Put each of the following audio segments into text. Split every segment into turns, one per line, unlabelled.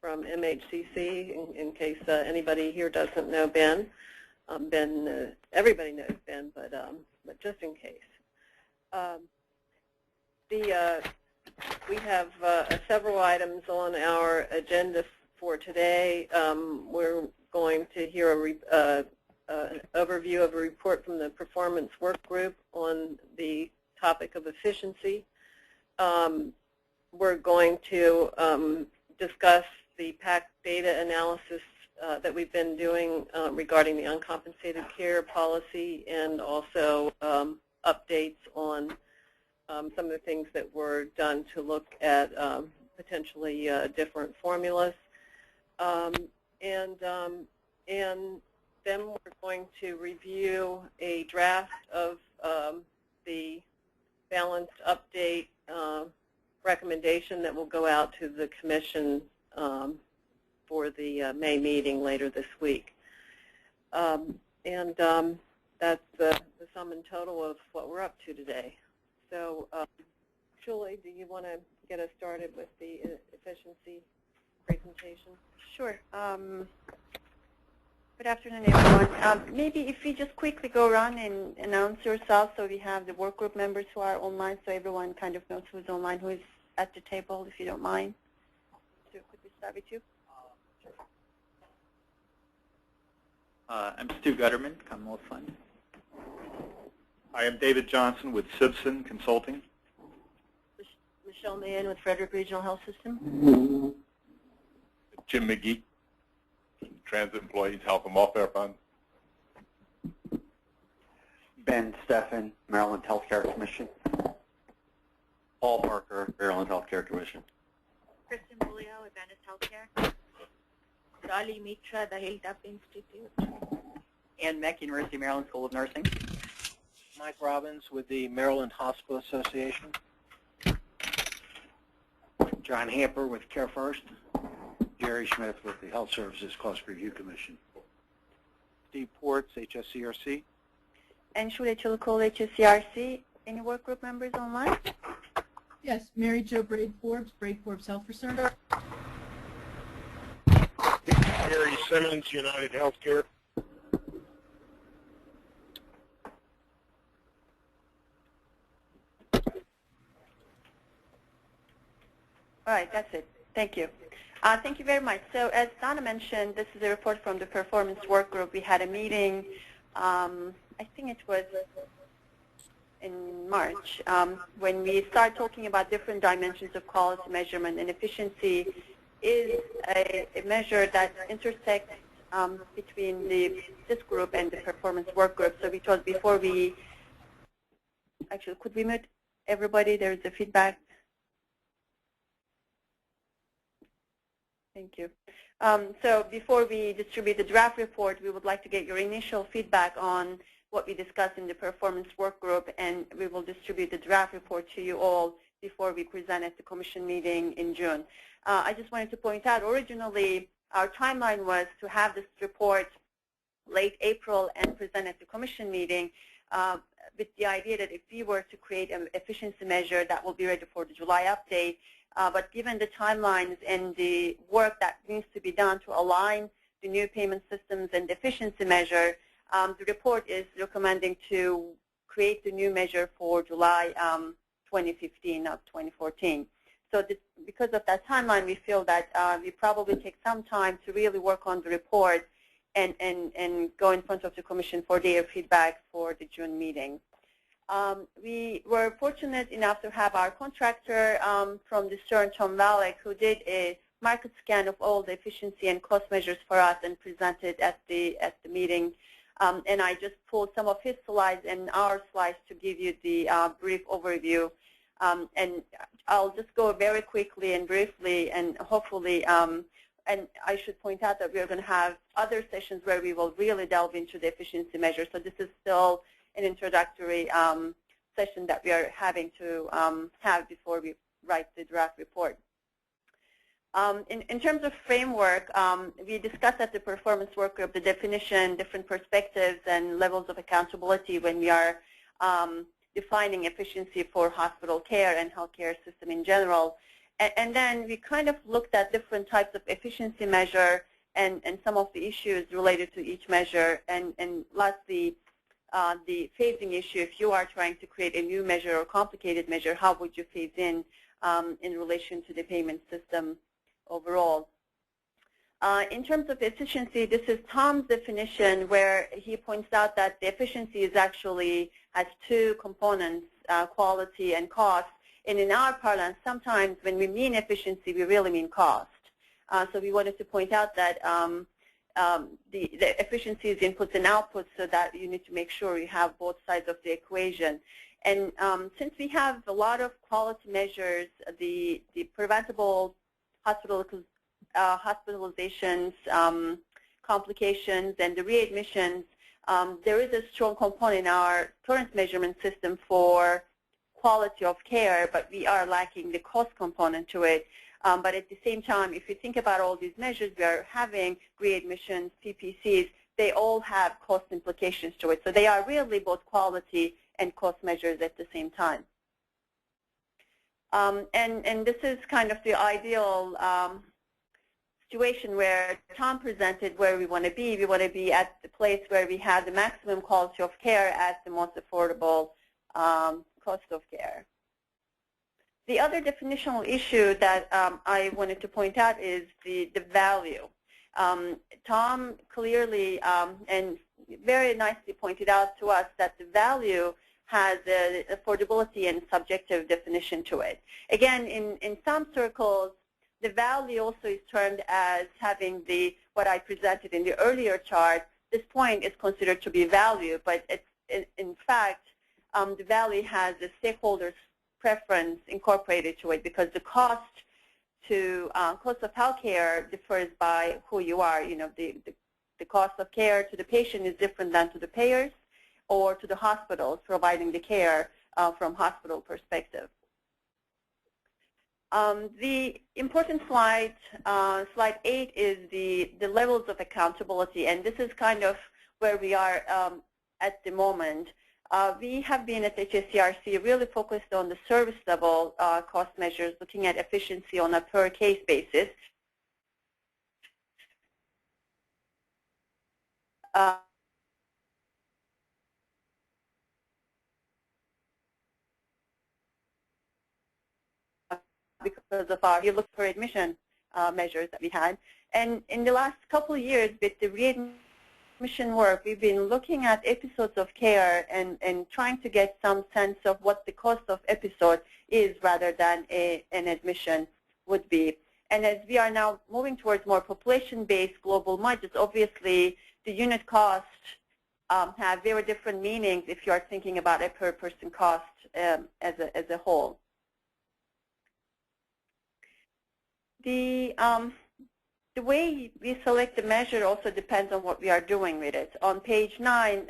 from MHCC, in case anybody here doesn't know Ben. Everybody knows Ben, but just in case. We have several items on our agenda for today. We're going to hear an overview of a report from the performance work group on the topic of efficiency. We're going to discuss the PAC data analysis that we've been doing regarding the uncompensated care policy, and also updates on some of the things that were done to look at potentially different formulas. And then we're going to review a draft of the balanced update recommendation that will go out to the Commission for the May meeting later this week. That's the sum and total of what we're up to today. So, Julie, do you want to get us started with the efficiency presentation?
Sure. Good afternoon, everyone. Maybe if we just quickly go around and announce yourselves, so we have the work group members who are online, so everyone kind of knows who's online, who's at the table, if you don't mind. So could we start with you?
Sure. I'm Stu Gutterman, Commonwealth Fund.
I am David Johnson with Simpson Consulting.
Michelle Mahan with Frederick Regional Health System.
Jim McGee, Transit Employees Health and Welfare Fund.
Ben Steffen, Maryland Healthcare Commission. Paul Parker, Maryland Healthcare Commission.
Kristen Bulio, Advantage Healthcare. Dolly Mitra, the Hilltop Institute.
Ann Meck, University of Maryland School of Nursing.
Mike Robbins with the Maryland Hospital Association.
John Hamper with Care First. Jerry Smith with the Health Services Cost Review Commission.
Steve Ports, HSCRC.
And Shule Chilukol, HSCRC. Any work group members online?
Yes, Mary Jo Braid-Forbes, Braid-Forbes Health Research.
Gary Simmons, United Healthcare.
All right, that's it. Thank you. Thank you very much. So as Donna mentioned, this is a report from the performance work group. We had a meeting, I think it was in March, when we started talking about different dimensions of quality measurement, and efficiency is a measure that intersects between this group and the performance work group. So we thought before we, actually, could we mute everybody? There's a feedback. Thank you. So before we distribute the draft report, we would like to get your initial feedback on what we discussed in the performance work group, and we will distribute the draft report to you all before we present at the Commission meeting in June. I just wanted to point out, originally our timeline was to have this report late April and present at the Commission meeting, with the idea that if we were to create an efficiency measure, that will be ready for the July update. But given the timelines and the work that needs to be done to align the new payment systems and the efficiency measure, the report is recommending to create the new measure for July 2015, not 2014. So because of that timeline, we feel that we probably take some time to really work on the report and go in front of the Commission for their feedback for the June meeting. We were fortunate enough to have our contractor from the CERN, Tom Valek, who did a market scan of all the efficiency and cost measures for us and presented at the meeting. And I just pulled some of his slides and our slides to give you the brief overview. And I'll just go very quickly and briefly, and hopefully, and I should point out that we're going to have other sessions where we will really delve into the efficiency measures. So this is still an introductory session that we are having to have before we write the draft report. In terms of framework, we discussed at the performance work group the definition, different perspectives, and levels of accountability when we are defining efficiency for hospital care and healthcare system in general. And then we kind of looked at different types of efficiency measure and some of the issues related to each measure. And lastly, the phasing issue. If you are trying to create a new measure or complicated measure, how would you phase in relation to the payment system overall? In terms of efficiency, this is Tom's definition where he points out that the efficiency is actually has two components, quality and cost. And in our parlance, sometimes when we mean efficiency, we really mean cost. So we wanted to point out that the efficiency is inputs and outputs, so that you need to make sure you have both sides of the equation. And since we have a lot of quality measures, the preventable hospitalizations, complications, and the readmissions, there is a strong component in our current measurement system for quality of care, but we are lacking the cost component to it. But at the same time, if you think about all these measures, we are having readmissions, PPCs, they all have cost implications to it. So they are really both quality and cost measures at the same time. And this is kind of the ideal situation where Tom presented where we want to be. We want to be at the place where we have the maximum quality of care at the most affordable cost of care. The other definitional issue that I wanted to point out is the value. Tom clearly and very nicely pointed out to us that the value has an affordability and subjective definition to it. Again, in some circles, the value also is termed as having what I presented in the earlier chart. This point is considered to be value, but it's, in fact, the value has the stakeholders' preference incorporated to it, because the cost of health care differs by who you are. You know, the cost of care to the patient is different than to the payers or to the hospitals providing the care from hospital perspective. The important slide, slide 8, is the levels of accountability, and this is kind of where we are at the moment. We have been at HSCRC really focused on the service level cost measures, looking at efficiency on a per case basis. Because of our look per admission measures that we had. And in the last couple of years with the readmission work, we've been looking at episodes of care and trying to get some sense of what the cost of episode is rather than an admission would be. And as we are now moving towards more population-based global budgets, obviously the unit costs have very different meanings if you are thinking about a per person cost as a whole. The way we select the measure also depends on what we are doing with it. On page 9,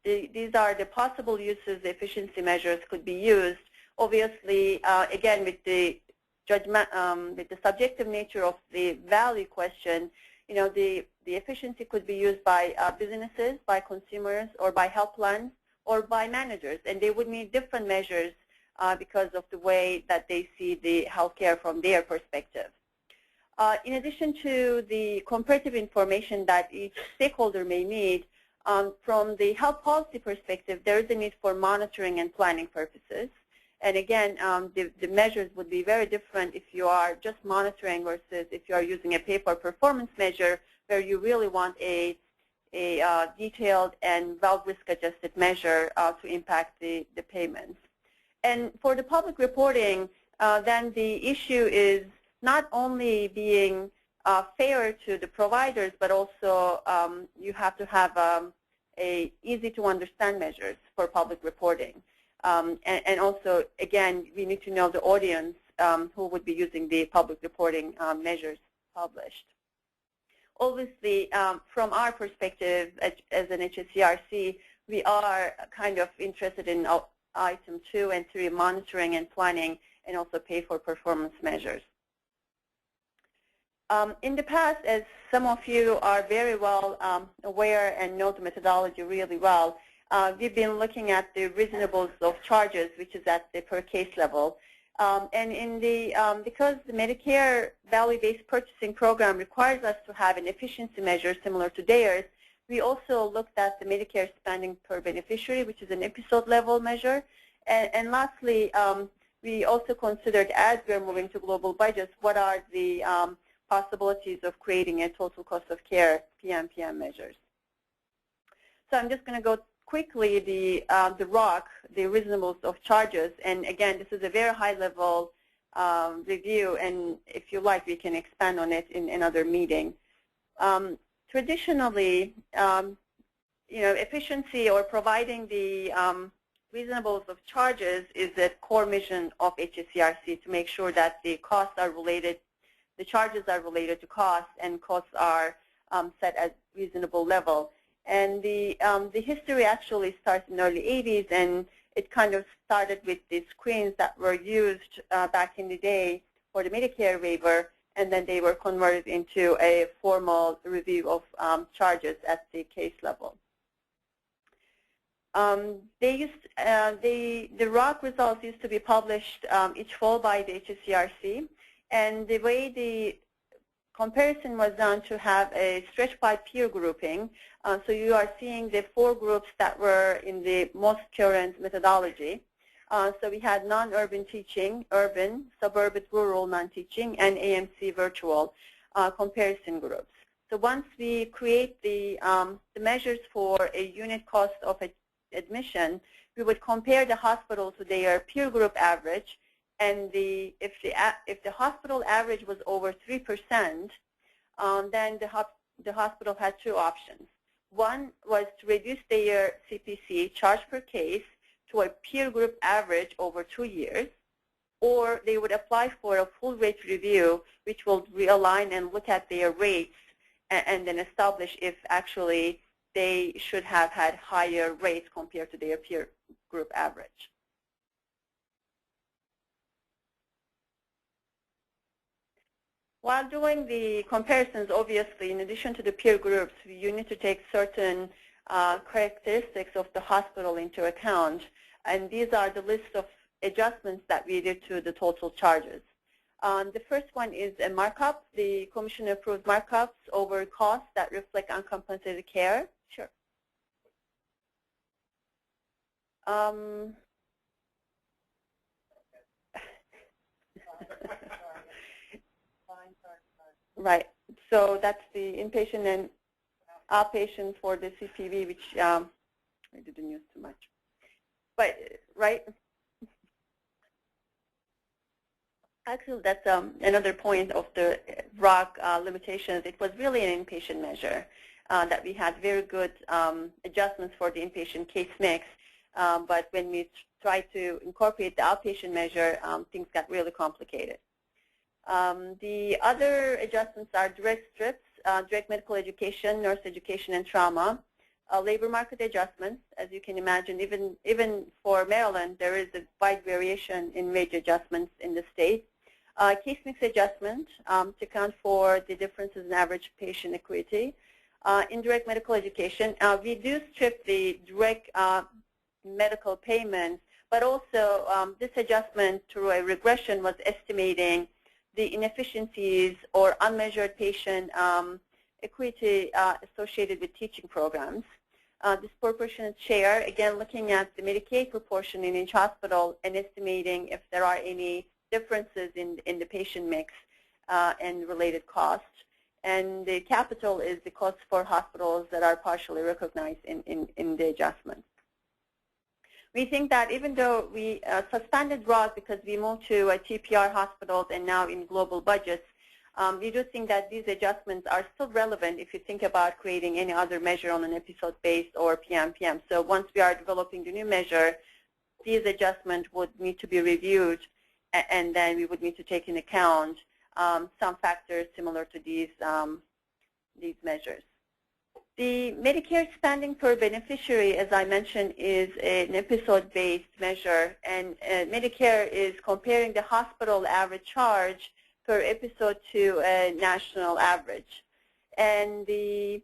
these are the possible uses the efficiency measures could be used. Obviously, again, with the judgment, with the subjective nature of the value question, you know, the efficiency could be used by businesses, by consumers, or by health plans, or by managers, and they would need different measures because of the way that they see the healthcare from their perspective. In addition to the comparative information that each stakeholder may need, from the health policy perspective, there is a need for monitoring and planning purposes. And again, the measures would be very different if you are just monitoring versus if you are using a pay-for-performance measure where you really want a detailed and well-risk-adjusted measure to impact the payments. And for the public reporting, then the issue is not only being fair to the providers, but also you have to have a easy-to-understand measures for public reporting. And also, again, we need to know the audience who would be using the public reporting measures published. Obviously, from our perspective as an HSCRC, we are kind of interested in item 2 and 3, monitoring and planning, and also pay-for-performance measures. In the past, as some of you are very well aware and know the methodology really well, we've been looking at the reasonableness of charges, which is at the per case level. And in the because the Medicare value-based purchasing program requires us to have an efficiency measure similar to theirs, we also looked at the Medicare spending per beneficiary, which is an episode-level measure. And lastly, we also considered, as we're moving to global budgets, what are the possibilities of creating a total cost of care PMPM measures. So I'm just going to go quickly the ROC, the reasonableness of charges, and again, this is a very high-level review, and if you like, we can expand on it in another meeting. Traditionally, efficiency or providing the reasonableness of charges is the core mission of HSCRC to make sure that the costs are related, the charges are related to costs, and costs are set at reasonable level. And the history actually starts in the early 80s, and it kind of started with the screens that were used back in the day for the Medicare waiver, and then they were converted into a formal review of charges at the case level. The ROC results used to be published each fall by the HSCRC, and the way the comparison was done to have a stretch by peer grouping. So you are seeing the 4 groups that were in the most current methodology. So we had non-urban teaching, urban, suburban, rural non-teaching, and AMC virtual comparison groups. So once we create the measures for a unit cost of admission, we would compare the hospital to their peer group average. And if the hospital average was over 3%, then the hospital had 2 options. One was to reduce their CPC, charge per case, to a peer group average over 2 years, or they would apply for a full rate review, which will realign and look at their rates and then establish if actually they should have had higher rates compared to their peer group average. While doing the comparisons, obviously, in addition to the peer groups, you need to take certain characteristics of the hospital into account. And these are the list of adjustments that we did to the total charges. The first one is a markup. The Commission approved markups over costs that reflect uncompensated care. Sure. Right. So that's the inpatient and outpatient for the CPV, which I didn't use too much. But, right? Actually, that's another point of the ROC limitations. It was really an inpatient measure that we had very good adjustments for the inpatient case mix. But when we tried to incorporate the outpatient measure, things got really complicated. The other adjustments are direct strips, direct medical education, nurse education, and trauma. Labor market adjustments, as you can imagine, even for Maryland, there is a wide variation in wage adjustments in the state. Case mix adjustment to account for the differences in average patient acuity. Indirect medical education, we do strip the direct medical payments, but also this adjustment through a regression was estimating the inefficiencies or unmeasured patient equity associated with teaching programs. Disproportionate share, again looking at the Medicaid proportion in each hospital and estimating if there are any differences in the patient mix and related costs. And the capital is the cost for hospitals that are partially recognized in the adjustment. We think that even though we suspended ROC because we moved to TPR hospitals and now in global budgets, we do think that these adjustments are still relevant if you think about creating any other measure on an episode-based or PMPM. So once we are developing the new measure, these adjustments would need to be reviewed, and then we would need to take into account some factors similar to these measures. The Medicare spending per beneficiary, as I mentioned, is an episode-based measure, and Medicare is comparing the hospital average charge per episode to a national average. And the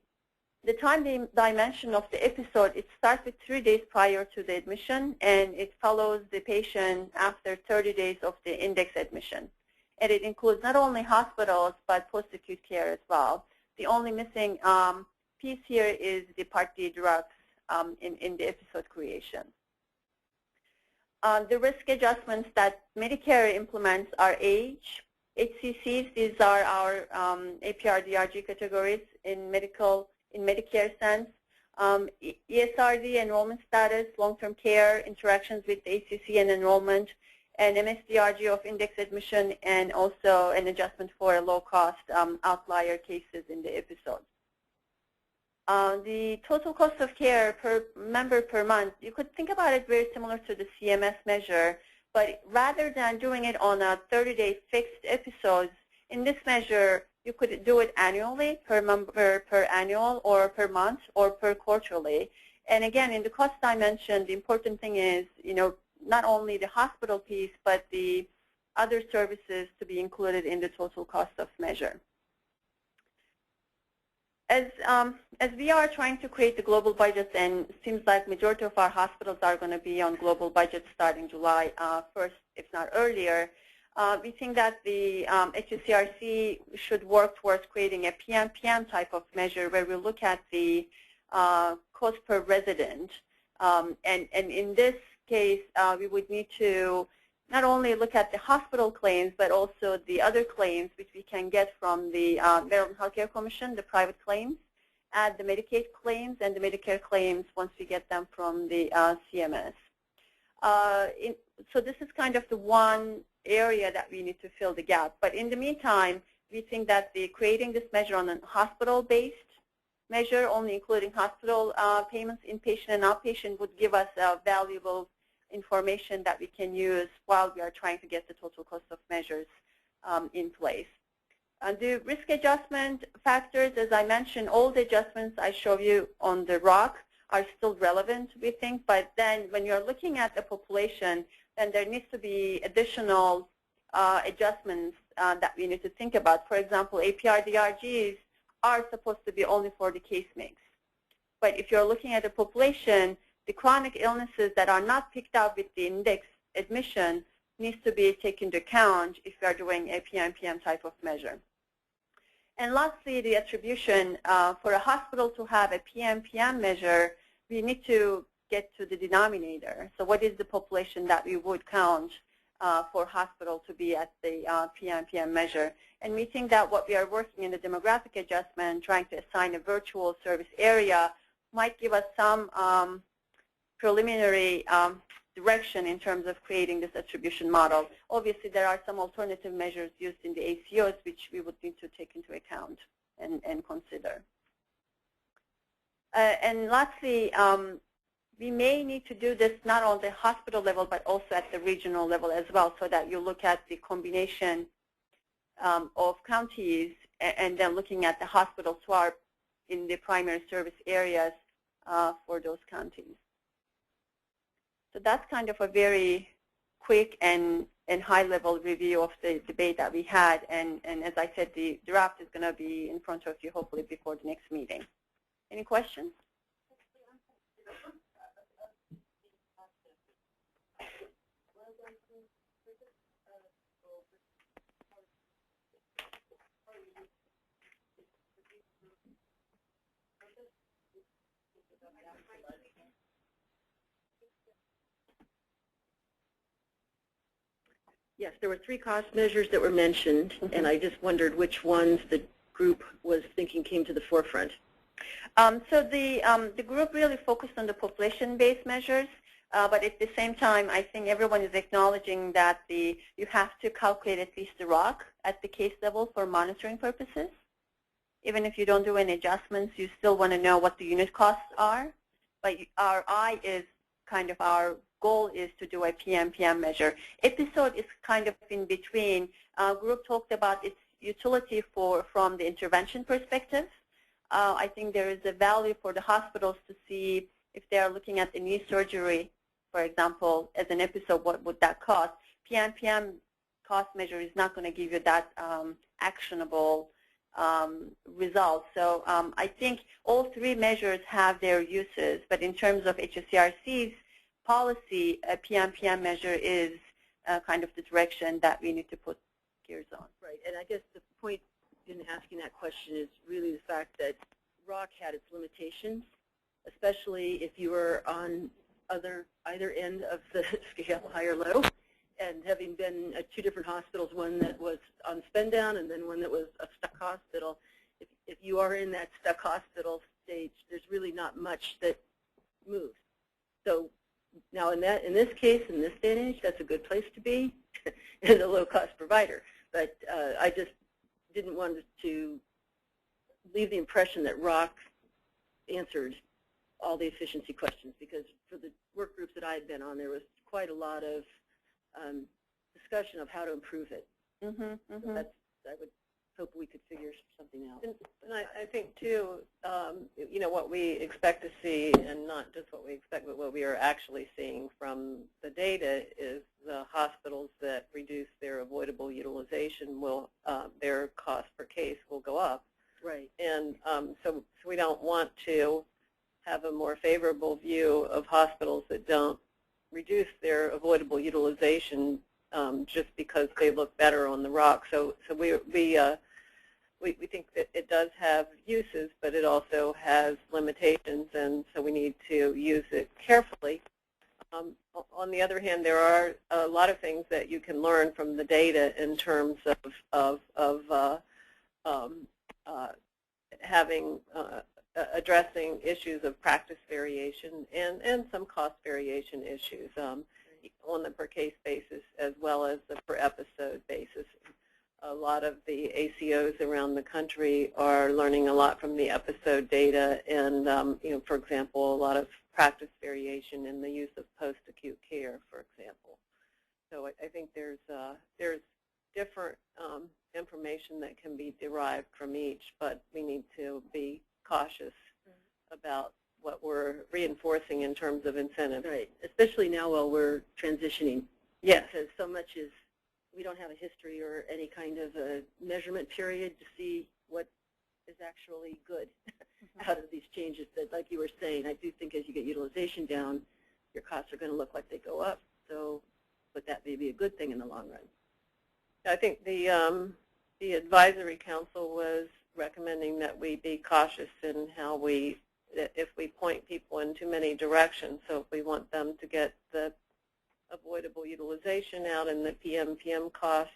The time dimension of the episode, it starts with 3 days prior to the admission, and it follows the patient after 30 days of the index admission. And it includes not only hospitals, but post-acute care as well. The only missing piece here is the Part D drugs in the episode creation. The risk adjustments that Medicare implements are age, HCCs. These are our APR-DRG categories in Medicare sense. ESRD, enrollment status, long-term care, interactions with the HCC and enrollment, and MSDRG of index admission, and also an adjustment for low-cost outlier cases in the episode. The total cost of care per member per month, you could think about it very similar to the CMS measure, but rather than doing it on a 30-day fixed episodes, in this measure, you could do it annually, per member per annual, or per month, or per quarterly. And again, in the cost dimension, the important thing is, not only the hospital piece, but the other services to be included in the total cost of measure. As we are trying to create the global budgets, and it seems like majority of our hospitals are going to be on global budgets starting July 1st, if not earlier, we think that the HCCRC should work towards creating a PMPM type of measure where we look at the cost per resident. And in this case, we would need to not only look at the hospital claims, but also the other claims which we can get from the Maryland Healthcare Commission, the private claims, add the Medicaid claims and the Medicare claims once we get them from the CMS. So this is kind of the one area that we need to fill the gap. But in the meantime, we think that creating this measure on a hospital-based measure, only including hospital payments, inpatient and outpatient, would give us valuable information that we can use while we are trying to get the total cost of measures in place. The risk adjustment factors, as I mentioned, all the adjustments I show you on the ROC are still relevant, we think, but then when you're looking at the population, then there needs to be additional adjustments that we need to think about. For example, APR-DRGs are supposed to be only for the case mix. But if you're looking at the population, the chronic illnesses that are not picked up with the index admission needs to be taken into account if we are doing a PMPM type of measure. And lastly, the attribution. For a hospital to have a PMPM measure, we need to get to the denominator. So what is the population that we would count for hospital to be at the PMPM measure? And we think that what we are working in the demographic adjustment, trying to assign a virtual service area, might give us some preliminary direction in terms of creating this attribution model. Obviously, there are some alternative measures used in the ACOs which we would need to take into account and consider. And lastly, we may need to do this not on the hospital level, but also at the regional level as well, so that you look at the combination of counties and then looking at the hospitals who are in the primary service areas for those counties. So that's kind of a very quick and high-level review of the debate that we had. And as I said, the draft is going to be in front of you hopefully before the next meeting. Any questions?
Yes, there were 3 cost measures that were mentioned, and I just wondered which ones the group was thinking came to the forefront.
So the group really focused on the population-based measures, but at the same time, I think everyone is acknowledging that you have to calculate at least the ROC at the case level for monitoring purposes. Even if you don't do any adjustments, you still want to know what the unit costs are. But our eye is kind of our goal is to do a PMPM measure. Episode is kind of in between. Group talked about its utility from the intervention perspective. I think there is a value for the hospitals to see if they are looking at the knee surgery, for example, as an episode, what would that cost? PMPM cost measure is not going to give you that actionable results. So I think all three measures have their uses, but in terms of HSCRC's policy, a PM-PM measure is kind of the direction that we need to put gears on.
Right, and I guess the point in asking that question is really the fact that ROC had its limitations, especially if you were on either end of the scale, high or low. And having been at two different hospitals, one that was on spend down and then one that was a stuck hospital, if you are in that stuck hospital stage, there's really not much that moves. So now in this case, in this day and age, that's a good place to be as a low-cost provider. But I just didn't want to leave the impression that ROC answered all the efficiency questions, because for the work groups that I had been on, there was quite a lot of discussion of how to improve it. So I would hope we could figure something out. And I think, too, you know, what we expect to see, and not just what we expect, but what we are actually seeing from the data is the hospitals that reduce their avoidable utilization will, their cost per case will go up. Right. And so we don't want to have a more favorable view of hospitals that don't reduce their avoidable utilization just because they look better on the ROC. So we think that it does have uses, but it also has limitations, and so we need to use it carefully. On the other hand, there are a lot of things that you can learn from the data in terms of addressing issues of practice variation and some cost variation issues on the per case basis as well as the per episode basis. A lot of the ACOs around the country are learning a lot from the episode data, and you know, for example, a lot of practice variation in the use of post-acute care, for example. So I think there's different information that can be derived from each, but we need to be cautious about what we're reinforcing in terms of incentives. Right, especially now while we're transitioning. Yes. Because so much is, we don't have a history or any kind of a measurement period to see what is actually good out of these changes. That, like you were saying, I do think as you get utilization down, your costs are going to look like they go up. So, but that may be a good thing in the long run. I think the advisory council was recommending that we be cautious in how if we point people in too many directions. So if we want them to get the avoidable utilization out and the PM cost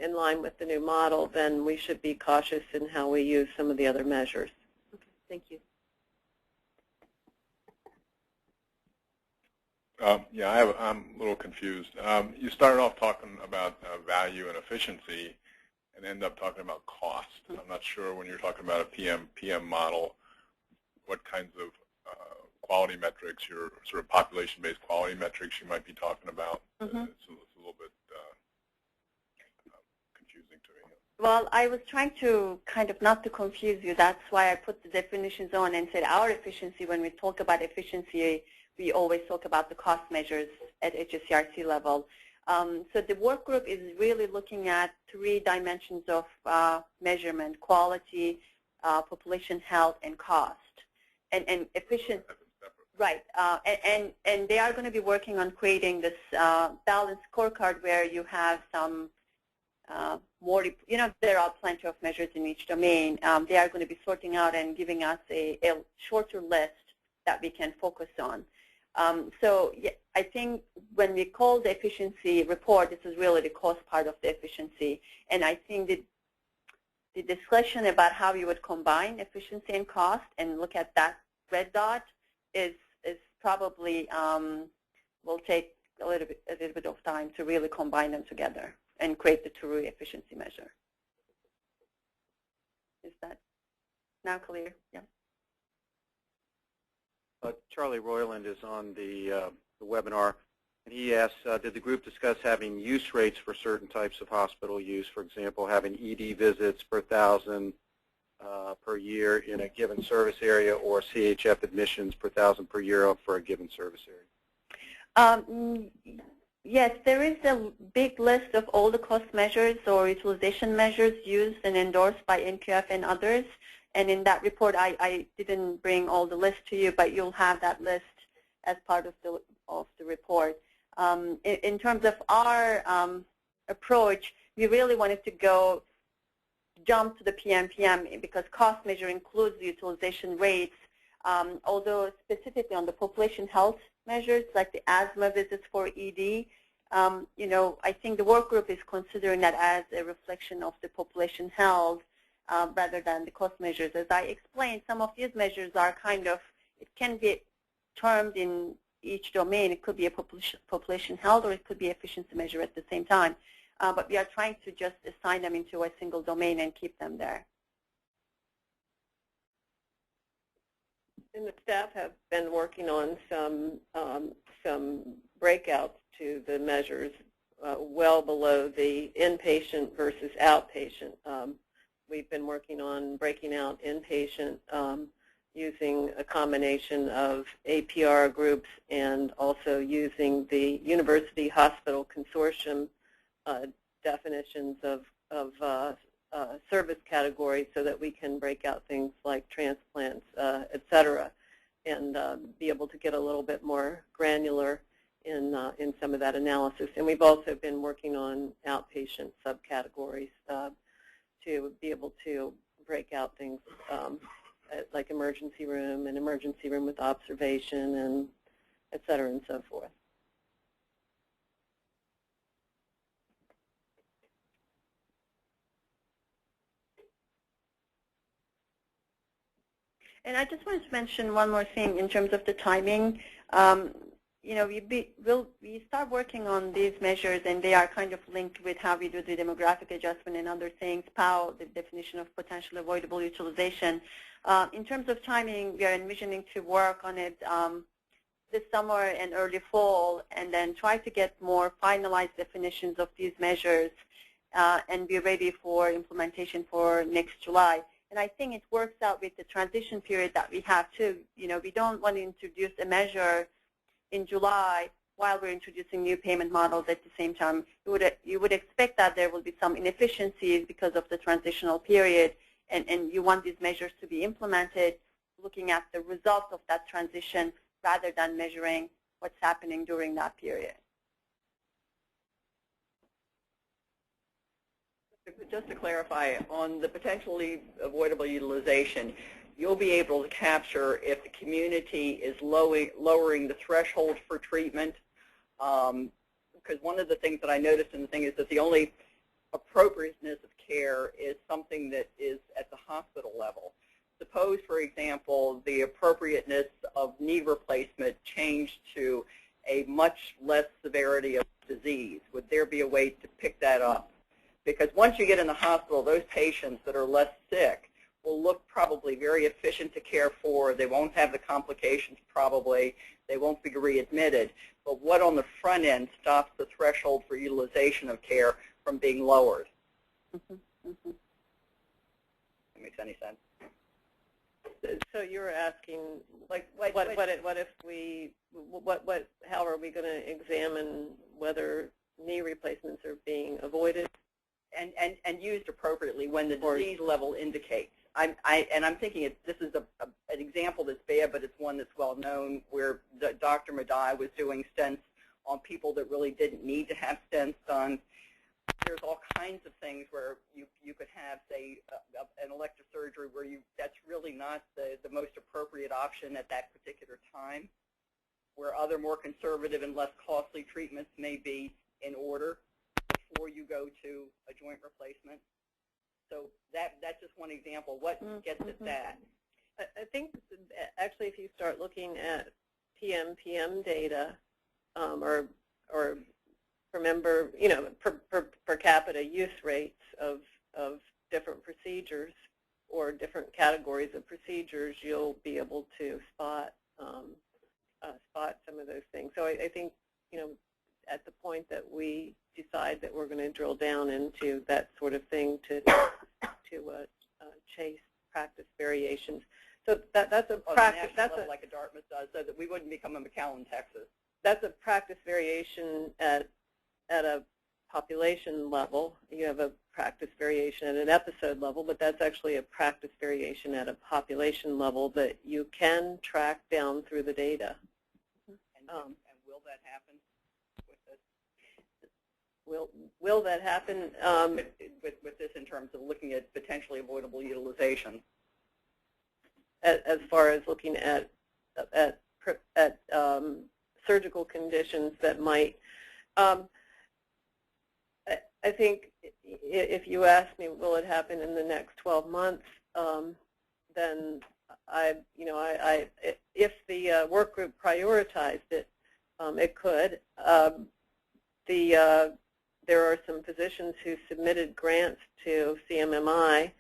in line with the new model, then we should be cautious in how we use some of the other measures. Okay, thank you.
Yeah, I'm a little confused. You started off talking about value and efficiency and end up talking about cost. I'm not sure when you're talking about a PM model, what kinds of quality metrics, your sort of population-based quality metrics you might be talking about. It's a little bit confusing to me.
Well, I was trying to kind of not to confuse you. That's why I put the definitions on and said our efficiency, when we talk about efficiency, we always talk about the cost measures at HSCRC level. So the work group is really looking at three dimensions of measurement: quality, population health, and cost. And efficient, right? And they are going to be working on creating this balanced scorecard where you have some more, you know, there are plenty of measures in each domain. They are going to be sorting out and giving us a shorter list that we can focus on. So yeah, I think when we call the efficiency report, this is really the cost part of the efficiency. And I think that the discussion about how you would combine efficiency and cost and look at that red dot is probably will take a little bit of time to really combine them together and create the true efficiency measure. Is that now clear? Yeah.
Charlie Royland is on the webinar, and he asked, did the group discuss having use rates for certain types of hospital use, for example, having ED visits per 1,000 per year in a given service area, or CHF admissions per 1,000 per year for a given service area?
Yes, there is a big list of all the cost measures or utilization measures used and endorsed by NQF and others. And in that report, I didn't bring all the list to you, but you'll have that list as part of the report. In terms of our approach, we really wanted to jump to the PMPM because cost measure includes the utilization rates, although specifically on the population health measures like the asthma visits for ED, I think the work group is considering that as a reflection of the population health rather than the cost measures. As I explained, some of these measures are it can be termed in each domain. It could be a population health or it could be efficiency measure at the same time. But we are trying to just assign them into a single domain and keep them there.
And the staff have been working on some breakouts to the measures well below the inpatient versus outpatient. We've been working on breaking out inpatient using a combination of APR groups and also using the University Hospital Consortium definitions of service categories so that we can break out things like transplants, et cetera, and be able to get a little bit more granular in some of that analysis. And we've also been working on outpatient subcategories to be able to break out things like emergency room and emergency room with observation and et cetera and so forth.
And I just wanted to mention one more thing in terms of the timing. We start working on these measures, and they are kind of linked with how we do the demographic adjustment and other things, POW, the definition of potential avoidable utilization. In terms of timing, we are envisioning to work on it this summer and early fall, and then try to get more finalized definitions of these measures and be ready for implementation for next July. And I think it works out with the transition period that we have too. We don't want to introduce a in July while we're introducing new payment models at the same time. You would expect that there will be some inefficiencies because of the transitional period, and you want these measures to be implemented looking at the results of that transition rather than measuring what's happening during that period.
Just to clarify, on the potentially avoidable utilization, you'll be able to capture if the community is lowering the threshold for treatment. Because one of the things that I noticed in the thing is that the only appropriateness of care is something that is at the hospital level. Suppose, for example, the appropriateness of knee replacement changed to a much less severity of disease. Would there be a way to pick that up? Because once you get in the hospital, those patients that are less sick will look probably very efficient to care for. They won't have the complications probably. They won't be readmitted. But what on the front end stops the threshold for utilization of care from being lowered? That makes any sense?
So you're asking, like, how are we going to examine whether knee replacements are being avoided?
And used appropriately when the disease level indicates. I'm thinking this is an example that's bad, but it's one that's well known, where Dr. Madai was doing stents on people that really didn't need to have stents done. There's all kinds of things where you could have, say, an elective surgery where that's really not the most appropriate option at that particular time, where other more conservative and less costly treatments may be in order before you go to a joint replacement. So that's just one example. What gets at that?
I think actually if you start looking at PMPM data or remember, per capita use rates of different procedures or different categories of procedures, you'll be able to spot some of those things. So I think, at the point that we decide that we're going to drill down into that sort of thing to chase practice variations. So that's a practice.
That's like a Dartmouth does, so that we wouldn't become a McAllen, Texas.
that's a practice variation at a population level. You have a practice variation at an episode level, but that's actually a practice variation at a population level that you can track down through the data.
And will that happen with this?
Will that happen?
With this in terms of looking at potentially avoidable utilization?
As far as looking at surgical conditions that might, I think if you ask me, will it happen in the next 12 months? Then if the work group prioritized it, it could. There are some physicians who submitted grants to CMMI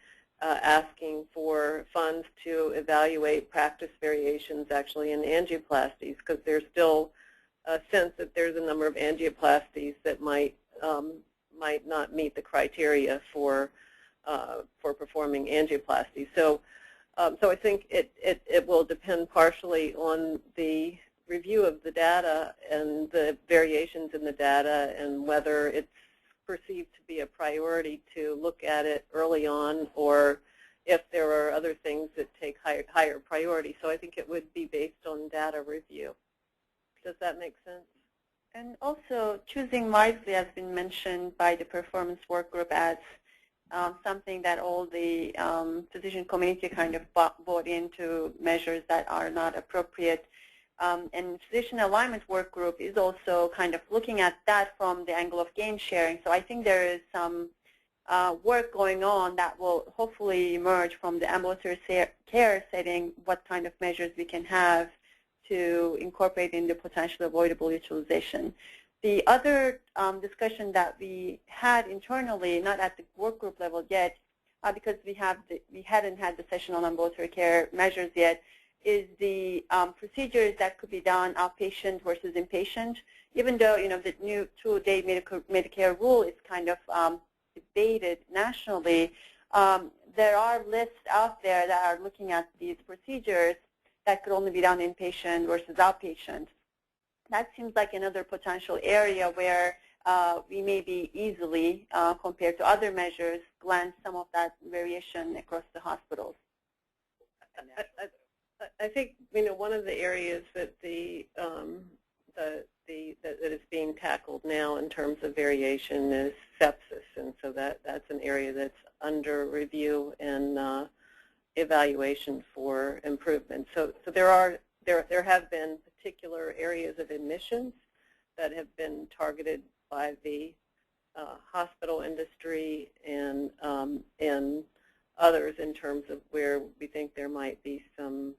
asking for funds to evaluate practice variations actually in angioplasties, because there's still a sense that there's a number of angioplasties that might not meet the criteria for performing angioplasty. So I think it will depend partially on the review of the data and the variations in the data and whether it's perceived to be a priority to look at it early on, or if there are other things that take higher priority. So I think it would be based on data review. Does that make sense?
And also, choosing wisely has been mentioned by the performance work group as something that all the physician community kind of bought into measures that are not appropriate. And physician alignment work group is also kind of looking at that from the angle of gain sharing. So I think there is some work going on that will hopefully emerge from the ambulatory care setting, what kind of measures we can have to incorporate in the potential avoidable utilization. The other discussion that we had internally, not at the work group level yet, because we hadn't had the session on ambulatory care measures yet, is the procedures that could be done outpatient versus inpatient. Even though the new 2-day Medicare rule is kind of debated nationally, there are lists out there that are looking at these procedures that could only be done inpatient versus outpatient. That seems like another potential area where we may be easily, compared to other measures, glance some of that variation across the hospitals.
I think one of the areas that that is being tackled now in terms of variation is sepsis, and so that's an area that's under review and evaluation for improvement. So there have been particular areas of admissions that have been targeted by the hospital industry and others in terms of where we think there might be some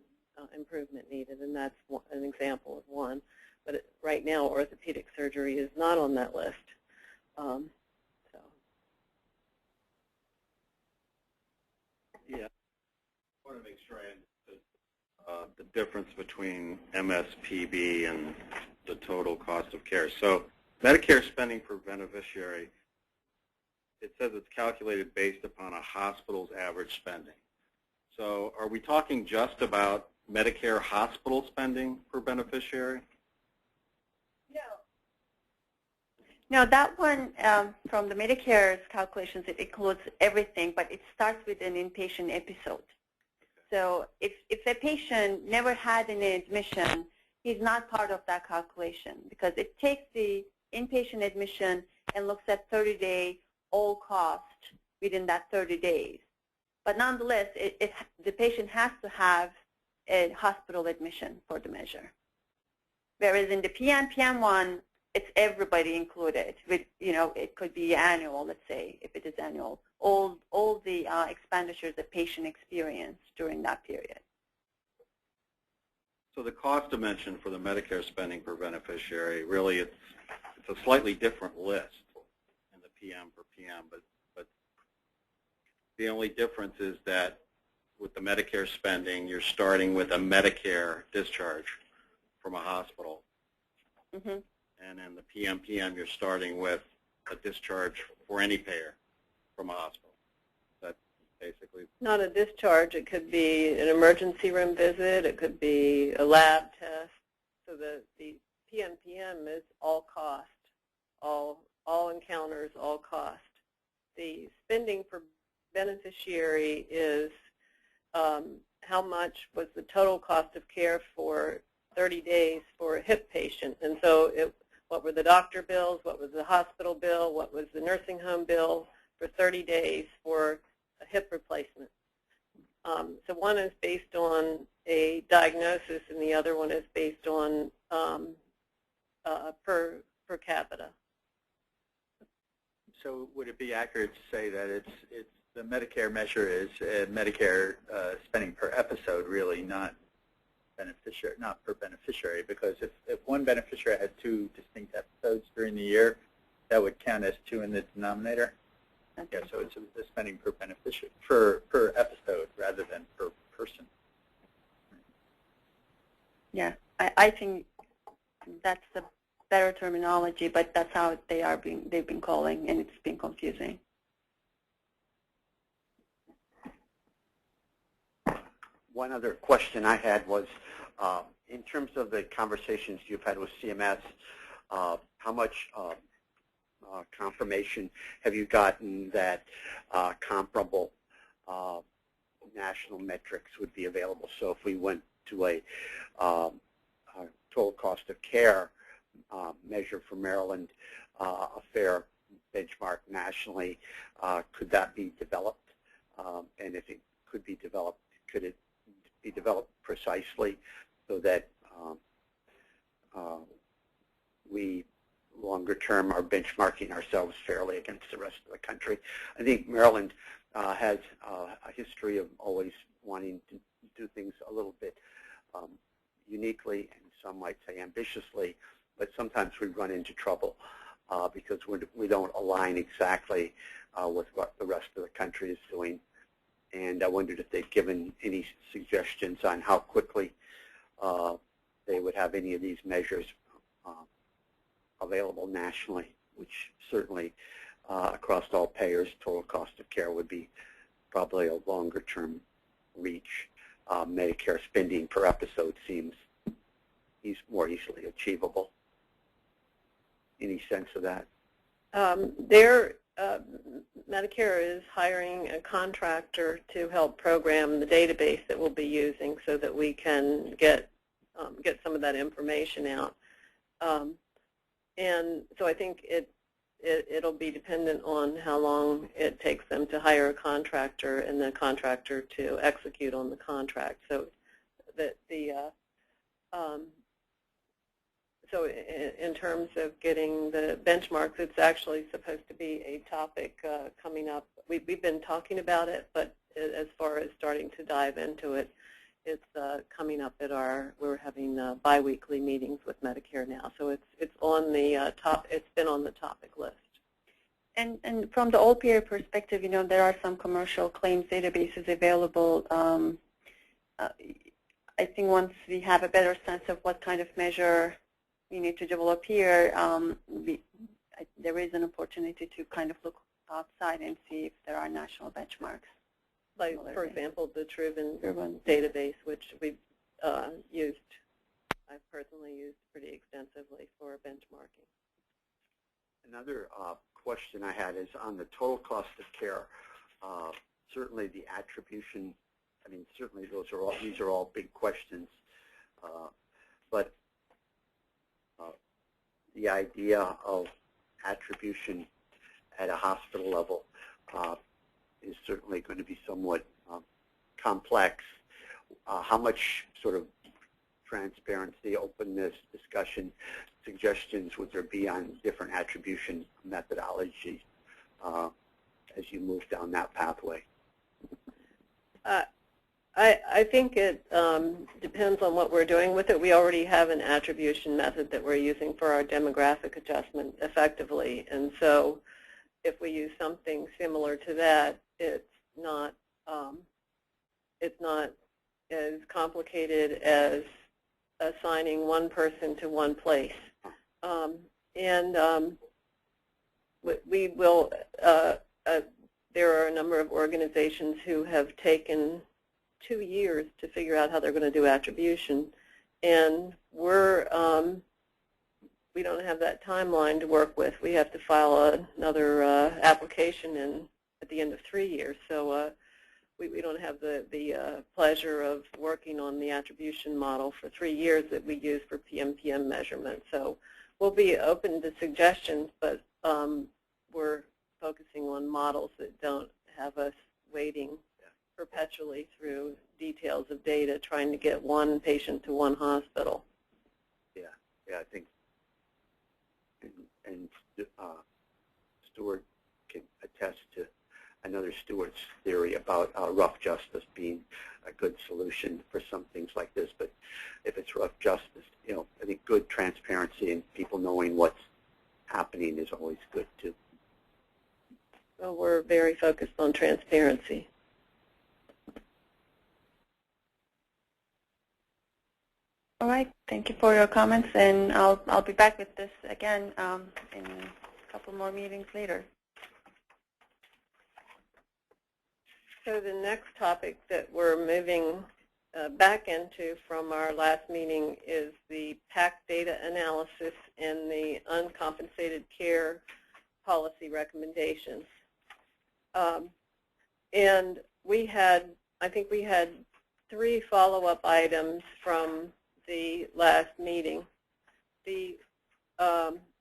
improvement needed, and that's an example of one. But right now, orthopedic surgery is not on that list.
Yeah, I want to make sure I understood the difference between MSPB and the total cost of care. So Medicare spending per beneficiary, it says it's calculated based upon a hospital's average spending. So are we talking just about Medicare hospital spending per beneficiary?
No, that one from the Medicare's calculations, it includes everything, but it starts with an inpatient episode. So if a patient never had an admission, he's not part of that calculation because it takes the inpatient admission and looks at 30-day all cost within that 30 days. But nonetheless, the patient has to have a hospital admission for the measure. Whereas in the PM1, it's everybody included. With it could be annual. Let's say if it is annual, all the expenditures the patient experienced during that period.
So the cost dimension for the Medicare spending per beneficiary, really, it's a slightly different list in the PM per PM, but the only difference is that with the Medicare spending, you're starting with a Medicare discharge from a hospital.
Mm-hmm.
And in the PM, you're starting with a discharge for any payer from a hospital. That's basically...
Not a discharge. It could be an emergency room visit. It could be a lab test. So the PMPM is all cost, all encounters, all cost. The spending for beneficiary is how much was the total cost of care for 30 days for a hip patient. And so what were the doctor bills, what was the hospital bill, what was the nursing home bill for 30 days for a hip replacement. So one is based on a diagnosis and the other one is based on per capita.
So would it be accurate to say that it's the Medicare measure is Medicare spending per episode, really, not per beneficiary? Because if one beneficiary had 2 distinct episodes during the year, that would count as 2 in the denominator. Okay. Yeah, so it's the spending per beneficiary per episode rather than per person.
Yeah, I think that's the better terminology, but that's how they've been calling, and it's been confusing.
One other question I had was, in terms of the conversations you've had with CMS, how much confirmation have you gotten that comparable national metrics would be available? So if we went to a total cost of care measure for Maryland, a fair benchmark nationally, could that be developed? And if it could be developed, could it be developed precisely so that we longer term are benchmarking ourselves fairly against the rest of the country? I think Maryland has a history of always wanting to do things a little bit uniquely, and some might say ambitiously, but sometimes we run into trouble because we don't align exactly with what the rest of the country is doing. And I wondered if they've given any suggestions on how quickly they would have any of these measures available nationally, which certainly across all payers, total cost of care would be probably a longer-term reach. Medicare spending per episode seems more easily achievable. Any sense of that?
Medicare is hiring a contractor to help program the database that we'll be using so that we can get some of that information out. And so I think it'll be dependent on how long it takes them to hire a contractor and the contractor to execute on the contract. So that so in terms of getting the benchmarks, it's actually supposed to be a topic coming up. We've been talking about it, but as far as starting to dive into it, it's coming up at we're having biweekly meetings with Medicare now. So it's on the it's been on the topic list.
And from the all-payer perspective, there are some commercial claims databases available. I think once we have a better sense of what kind of measure we need to develop here, there is an opportunity to kind of look outside and see if there are national benchmarks.
Like, for example, the Truven database, which we've used, I've personally used pretty extensively for benchmarking.
Another question I had is on the total cost of care. Certainly the attribution, certainly these are all big questions, but the idea of attribution at a hospital level is certainly going to be somewhat complex. How much sort of transparency, openness, discussion, suggestions would there be on different attribution methodologies as you move down that pathway?
I think it depends on what we're doing with it. We already have an attribution method that we're using for our demographic adjustment effectively, and so if we use something similar to that, it's not as complicated as assigning one person to one place. We will. There are a number of organizations who have taken 2 years to figure out how they're going to do attribution, and we're we don't have that timeline to work with. We have to file another application at the end of 3 years. So we don't have the pleasure of working on the attribution model for 3 years that we use for PMPM measurement. So we'll be open to suggestions, but we're focusing on models that don't have us waiting perpetually through details of data trying to get one patient to one hospital.
Yeah, I think, and Stuart can attest to another Stuart's theory about rough justice being a good solution for some things like this. But if it's rough justice, I think good transparency and people knowing what's happening is always good too.
So we're very focused on transparency.
All right, thank you for your comments, and I'll be back with this again in a couple more meetings later.
So the next topic that we're moving back into from our last meeting is the PAC data analysis and the uncompensated care policy recommendations. And I think we had 3 follow-up items from the last meeting.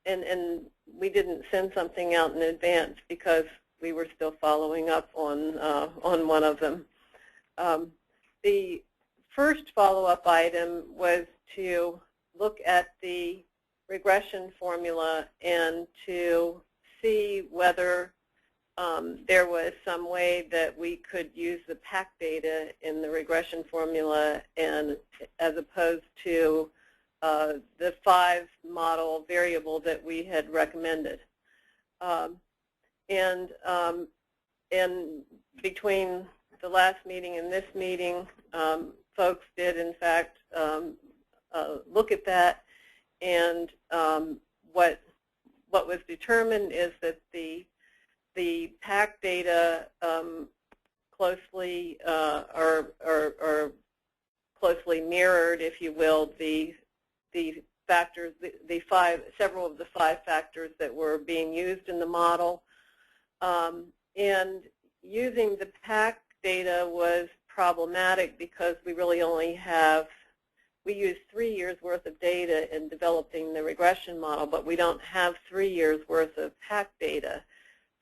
And we didn't send something out in advance because we were still following up on one of them. The first follow-up item was to look at the regression formula and to see whether there was some way that we could use the PAC data in the regression formula, and as opposed to the 5-model variable that we had recommended. And between the last meeting and this meeting, folks did, in fact, look at that. And what was determined is that the PAC data closely are closely mirrored, if you will, the factors, several of the 5 factors that were being used in the model. And using the PAC data was problematic because we really only we used 3 years worth of data in developing the regression model, but we don't have 3 years worth of PAC data.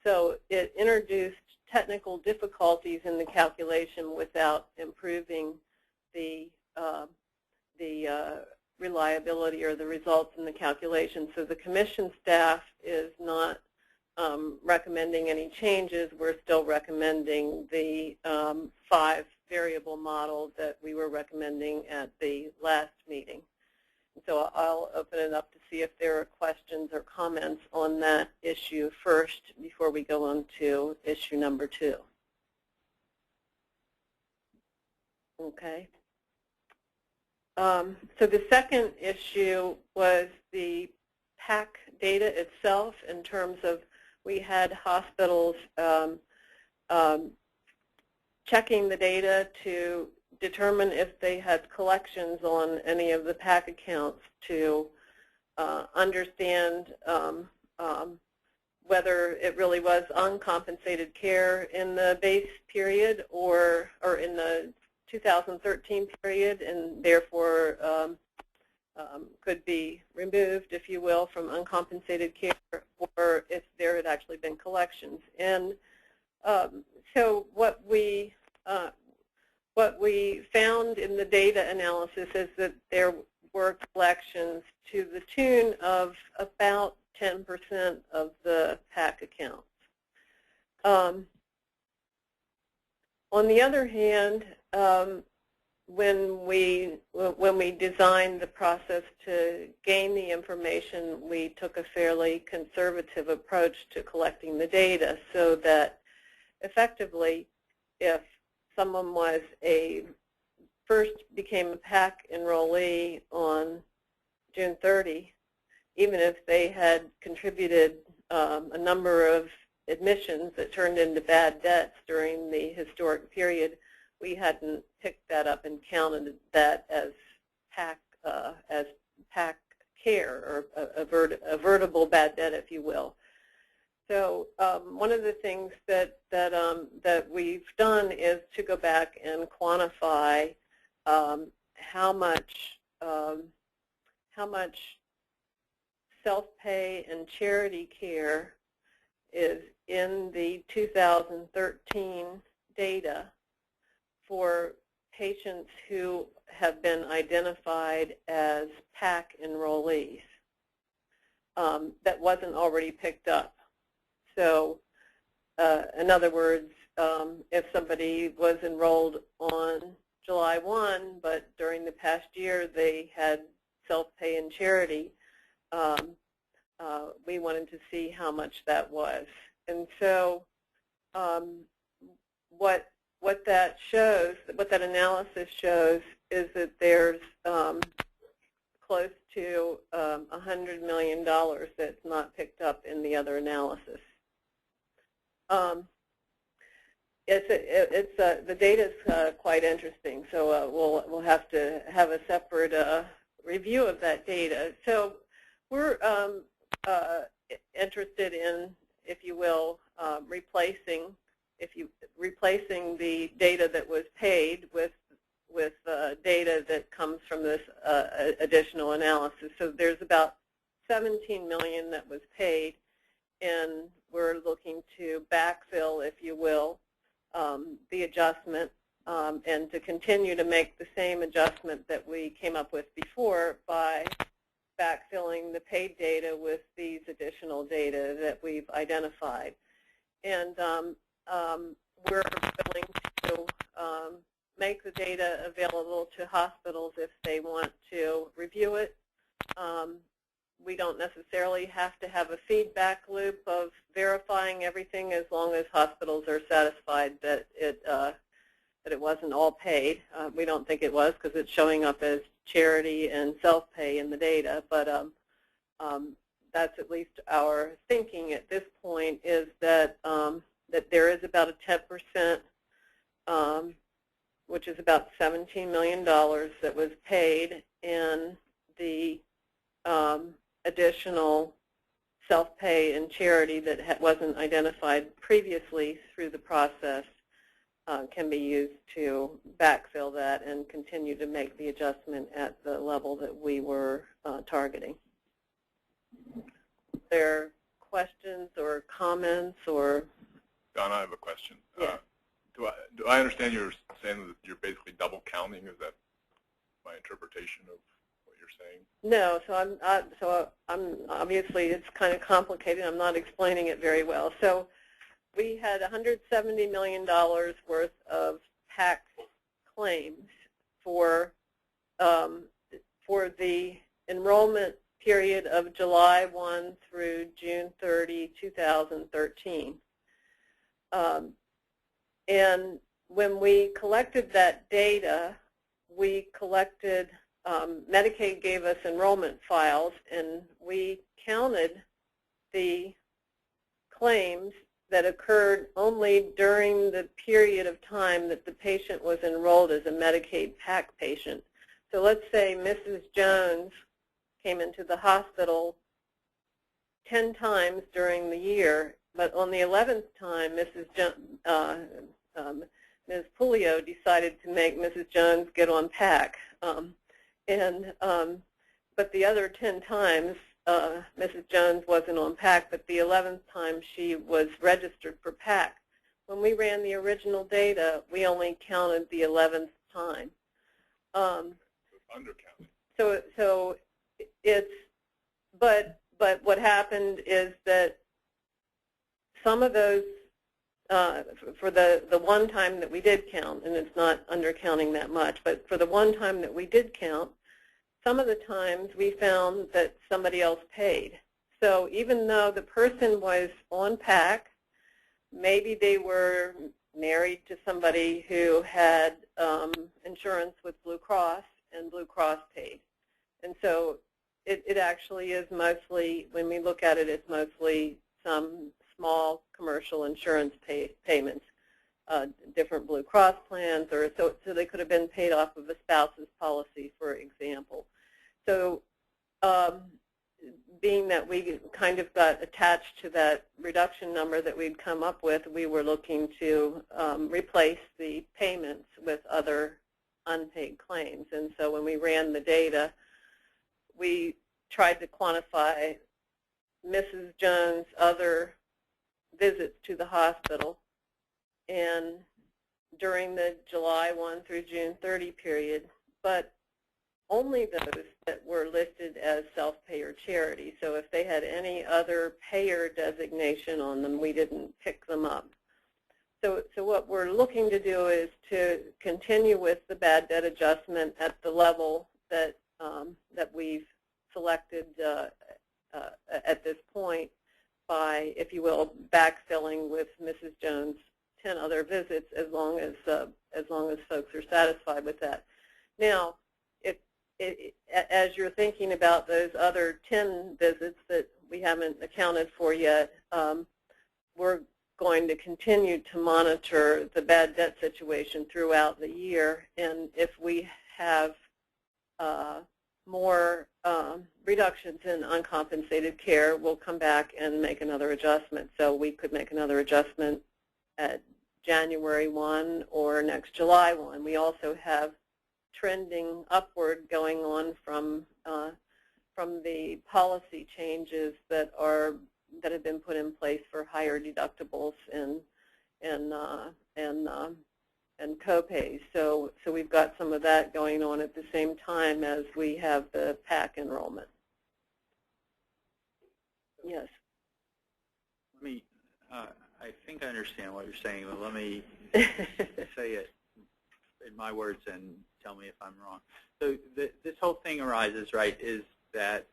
So it introduced technical difficulties in the calculation without improving the reliability or the results in the calculation. So the commission staff is not recommending any changes. We're still recommending the 5-variable model that we were recommending at the last meeting. So I'll open it up to see if there are questions or comments on that issue first before we go on to issue number 2. Okay. So the second issue was the PAC data itself, in terms of we had hospitals checking the data to determine if they had collections on any of the PAC accounts, to understand whether it really was uncompensated care in the base period or in the 2013 period, and therefore could be removed, if you will, from uncompensated care, or if there had actually been collections. And so what we found in the data analysis is that there were collections to the tune of about 10% of the PAC accounts. On the other hand, when we designed the process to gain the information, we took a fairly conservative approach to collecting the data, so that effectively, if someone first became a PAC enrollee on June 30, even if they had contributed a number of admissions that turned into bad debts during the historic period, we hadn't picked that up and counted that as PAC care, or avertable bad debt, if you will. So one of the things that we've done is to go back and quantify how much self-pay and charity care is in the 2013 data for patients who have been identified as PAC enrollees that wasn't already picked up. So in other words, if somebody was enrolled on July 1, but during the past year they had self-pay and charity, we wanted to see how much that was. And so what that shows, what that analysis shows, is that there's close to $100 million that's not picked up in the other analysis. The data is quite interesting, so we'll have to have a separate review of that data. So we're interested in, if you will, replacing the data that was paid with data that comes from this additional analysis. So there's about $17 million that was paid, and we're looking to backfill, if you will, the adjustment, and to continue to make the same adjustment that we came up with before by backfilling the paid data with these additional data that we've identified. And we're willing to make the data available to hospitals if they want to review it. We don't necessarily have to have a feedback loop of verifying everything, as long as hospitals are satisfied that it wasn't all paid. We don't think it was, because it's showing up as charity and self-pay in the data. But that's at least our thinking at this point, is that that there is about a 10%, which is about $17 million that was paid, and the additional self-pay and charity that wasn't identified previously through the process can be used to backfill that and continue to make the adjustment at the level that we were targeting. Are there questions or comments? Or
Don, I have a question.
Yeah.
Do I understand you're saying that you're basically double counting? Is that my interpretation of what you're saying?
No, so I'm obviously it's kind of complicated. I'm not explaining it very well. So we had $170 million worth of PAC claims for the enrollment period of July 1 through June 30, 2013. And when we collected that data, we collected, Medicaid gave us enrollment files, and we counted the claims that occurred only during the period of time that the patient was enrolled as a Medicaid PAC patient. So let's say Mrs. Jones came into the hospital 10 times during the year, but on the 11th time, Ms. Pulio decided to make Mrs. Jones get on PAC. But the other 10 times, Mrs. Jones wasn't on PAC, but the 11th time she was registered for PAC. When we ran the original data, we only counted the 11th time.
Undercounting.
So it's, but what happened is that some of those, for the one time that we did count, and it's not undercounting that much, but for the one time that we did count, some of the times we found that somebody else paid. So even though the person was on PAC, maybe they were married to somebody who had insurance with Blue Cross, and Blue Cross paid. And so it actually is mostly, when we look at it, it's mostly some small commercial insurance payments, different Blue Cross plans, or so they could have been paid off of a spouse's policy, for example. So assuming that we kind of got attached to that reduction number that we'd come up with, we were looking to replace the payments with other unpaid claims. And so when we ran the data, we tried to quantify Mrs. Jones' other visits to the hospital, and during the July 1 through June 30 period, but only those that were listed as self-pay or charity. So if they had any other payer designation on them, we didn't pick them up. So what we're looking to do is to continue with the bad debt adjustment at the level that that we've selected at this point by, if you will, backfilling with Mrs. Jones' 10 other visits, as long as folks are satisfied with that. Now, as you're thinking about those other 10 visits that we haven't accounted for yet, we're going to continue to monitor the bad debt situation throughout the year, and if we have more reductions in uncompensated care, we'll come back and make another adjustment. So we could make another adjustment at January 1 or next July 1. We also have trending upward going on from the policy changes that have been put in place for higher deductibles and co-pays. So we've got some of that going on at the same time as we have the PAC enrollment. Yes.
Let me. I think I understand what you're saying, but let me say it in my words and tell me if I'm wrong. So this whole thing arises, right, is that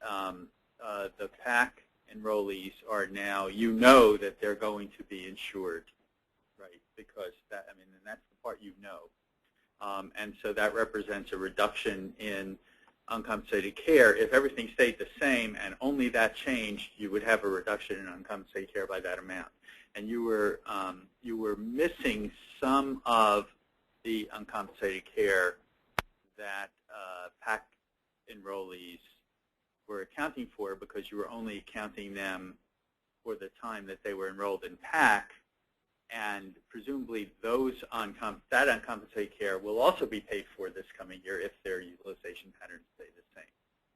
the PAC enrollees are now, you know that they're going to be insured, right, because that, I mean, and that's the part you know. And so that represents a reduction in uncompensated care. If everything stayed the same and only that changed, you would have a reduction in uncompensated care by that amount. And you were missing some of the uncompensated care that PAC enrollees were accounting for, because you were only counting them for the time that they were enrolled in PAC, and presumably those that uncompensated care will also be paid for this coming year if their utilization patterns stay the same,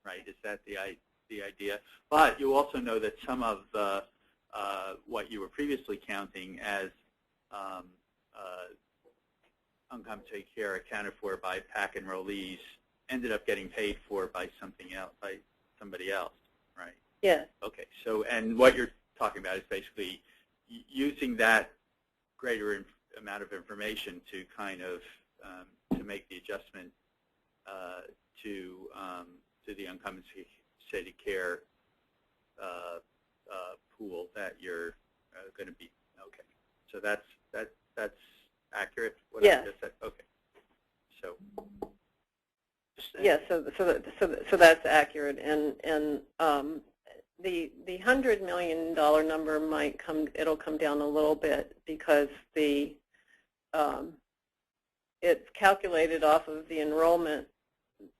right? Is that the idea? But you also know that some of the what you were previously counting as uncompensated care accounted for by PAC enrollees ended up getting paid for by something else, by somebody else, right?
Yes.
Okay. So, and what you're talking about is basically using that greater amount of information to kind of to make the adjustment to the uncompensated care pool that you're going to be. Okay. So that's accurate. What
yes.
I just said. Okay. So.
Yes. So that's accurate, and the $100 million number might come. It'll come down a little bit because it's calculated off of the enrollment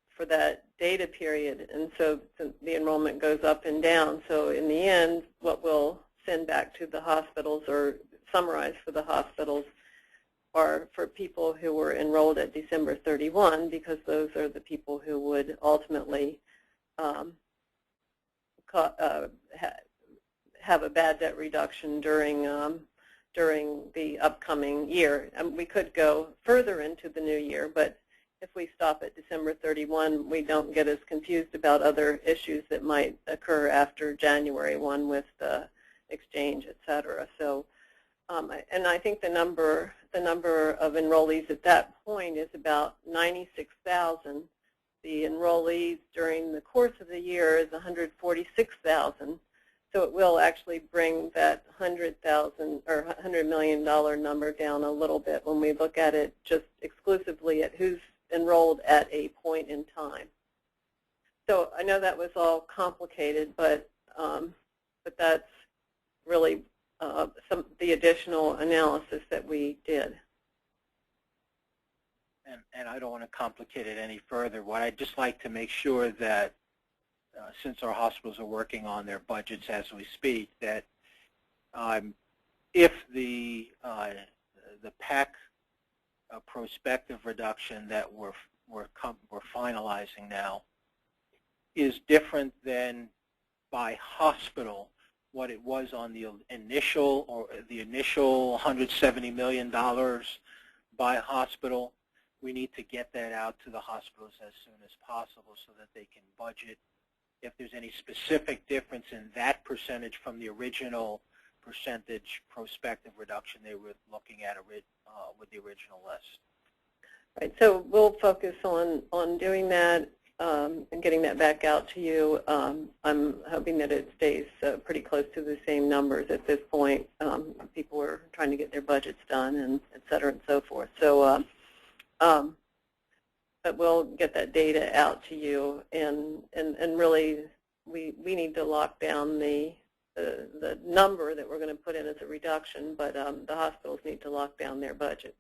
for that data period, and so the enrollment goes up and down. So in the end, what we'll send back to the hospitals or summarize for the hospitals are for people who were enrolled at December 31, because those are the people who would ultimately have a bad debt reduction during the upcoming year. We could go further into the new year, but if we stop at December 31, we don't get as confused about other issues that might occur after January 1 with the exchange, et cetera. So, and I think the number of enrollees at that point is about 96,000. The enrollees during the course of the year is 146,000. So it will actually bring that 100,000 or $100 million number down a little bit when we look at it just exclusively at who's enrolled at a point in time. So I know that was all complicated, but that's really the additional analysis that we did.
And I don't want to complicate it any further. What I'd just like to make sure that since our hospitals are working on their budgets as we speak, that if the PAC prospective reduction that we're finalizing now is different than by hospital what it was on the initial $170 million by hospital. We need to get that out to the hospitals as soon as possible so that they can budget if there's any specific difference in that percentage from the original percentage prospective reduction they were looking at with the original list.
Right, so we'll focus on doing that and getting that back out to you. I'm hoping that it stays pretty close to the same numbers at this point. People are trying to get their budgets done, and et cetera and so forth. So, but we'll get that data out to you, and really we need to lock down the number that we're going to put in as a reduction, but the hospitals need to lock down their budgets.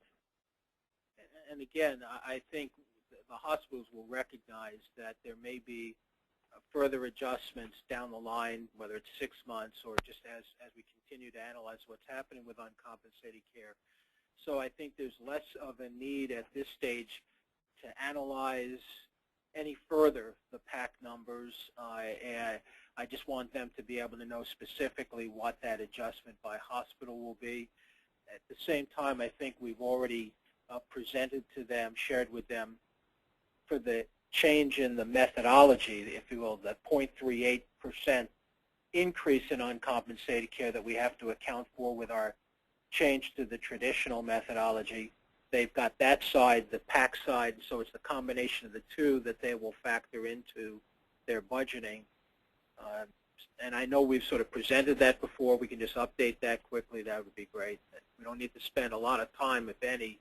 And again, I think the hospitals will recognize that there may be further adjustments down the line, whether it's 6 months or just as we continue to analyze what's happening with uncompensated care. So I think there's less of a need at this stage to analyze any further the PAC numbers. And I just want them to be able to know specifically what that adjustment by hospital will be. At the same time, I think we've already presented to them, shared with them for the change in the methodology, if you will, the 0.38% increase in uncompensated care that we have to account for with our change to the traditional methodology. They've got that side, the PAC side, so it's the combination of the two that they will factor into their budgeting. And I know we've sort of presented that before. We can just update that quickly. That would be great. We don't need to spend a lot of time, if any,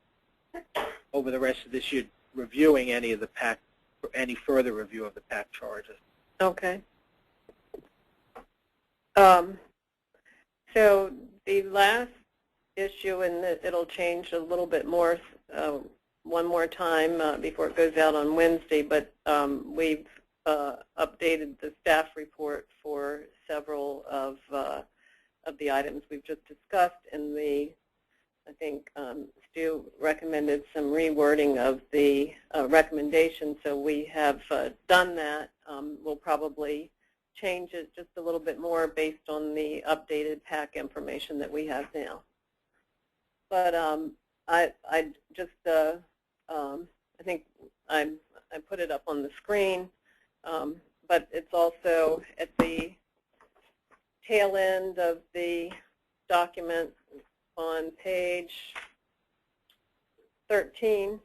over the rest of this year reviewing any of the PAC, any further review of the PAC charges.
Okay. So the last issue, and it'll change a little bit more one more time before it goes out on Wednesday, but we've updated the staff report for several of the items we've just discussed, and I think Stu recommended some rewording of the recommendation, so we have done that. We'll probably change it just a little bit more based on the updated PAC information that we have now. But I just I think I put it up on the screen, but it's also at the tail end of the document on page 13.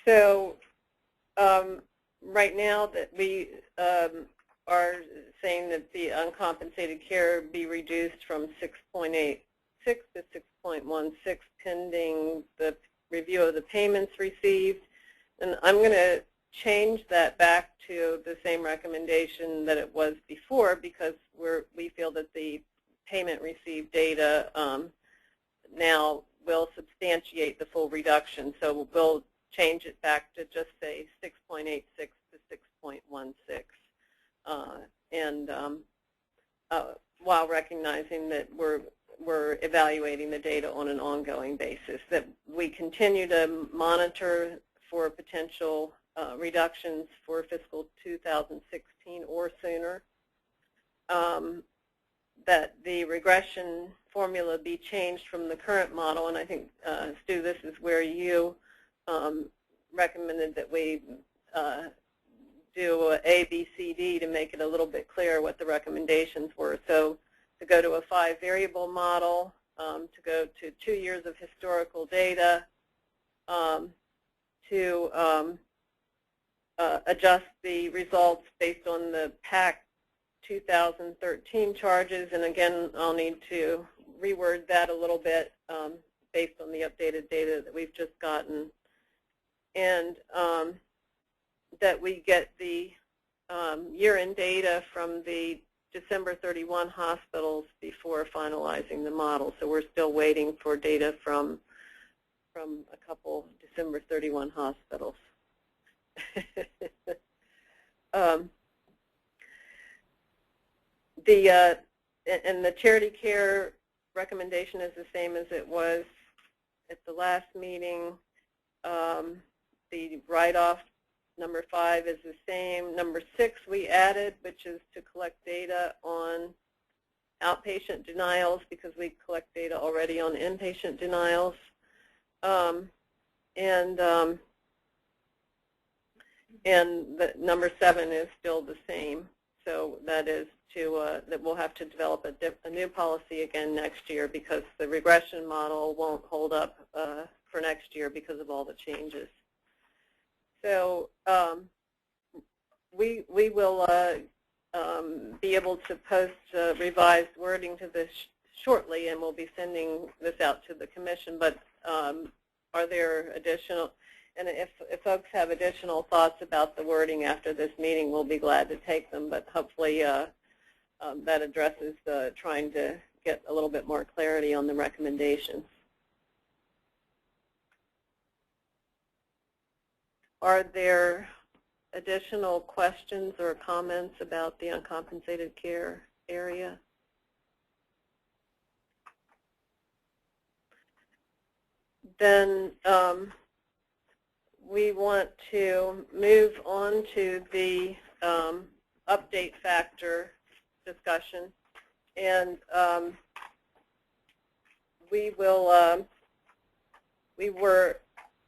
So right now that we are saying that the uncompensated care be reduced from 6.86 to 6.16 pending the review of the payments received. And I'm going to change that back to the same recommendation that it was before, because we feel that the payment received data now will substantiate the full reduction. So we'll change it back to just say 6.86 to 6.16. And while recognizing that we're evaluating the data on an ongoing basis, that we continue to monitor for potential reductions for fiscal 2016 or sooner, that the regression formula be changed from the current model, and I think, Stu, this is where you recommended that we do A, B, C, D to make it a little bit clearer what the recommendations were. So to go to a 5-variable model, to go to 2 years of historical data, to adjust the results based on the PAC 2013 charges, and again, I'll need to reword that a little bit based on the updated data that we've just gotten, and that we get the year-end data from the December 31 hospitals before finalizing the model. So we're still waiting for data from from a couple December 31 hospitals. And the charity care recommendation is the same as it was at the last meeting. The write-off number 5 is the same. Number 6 we added, which is to collect data on outpatient denials, because we collect data already on inpatient denials. And the number 7 is still the same. So that is that we'll have to develop a new policy again next year, because the regression model won't hold up for next year because of all the changes. So we will be able to post revised wording to this shortly, and we'll be sending this out to the commission. But are there additional, and if folks have additional thoughts about the wording after this meeting, we'll be glad to take them. But hopefully that addresses trying to get a little bit more clarity on the recommendations. Are there additional questions or comments about the uncompensated care area? Then we want to move on to the update factor discussion, and we were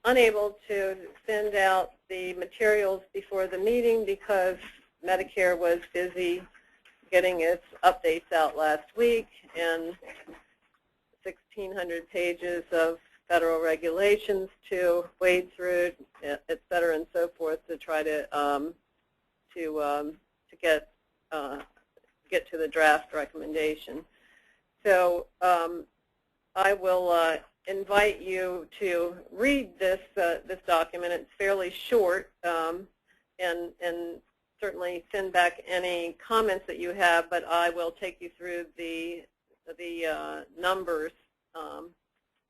unable to send out the materials before the meeting because Medicare was busy getting its updates out last week, and 1,600 pages of federal regulations to wade through, et cetera, and so forth, to try to get to the draft recommendation. So I will invite you to read this document. It's fairly short, and certainly send back any comments that you have. But I will take you through the numbers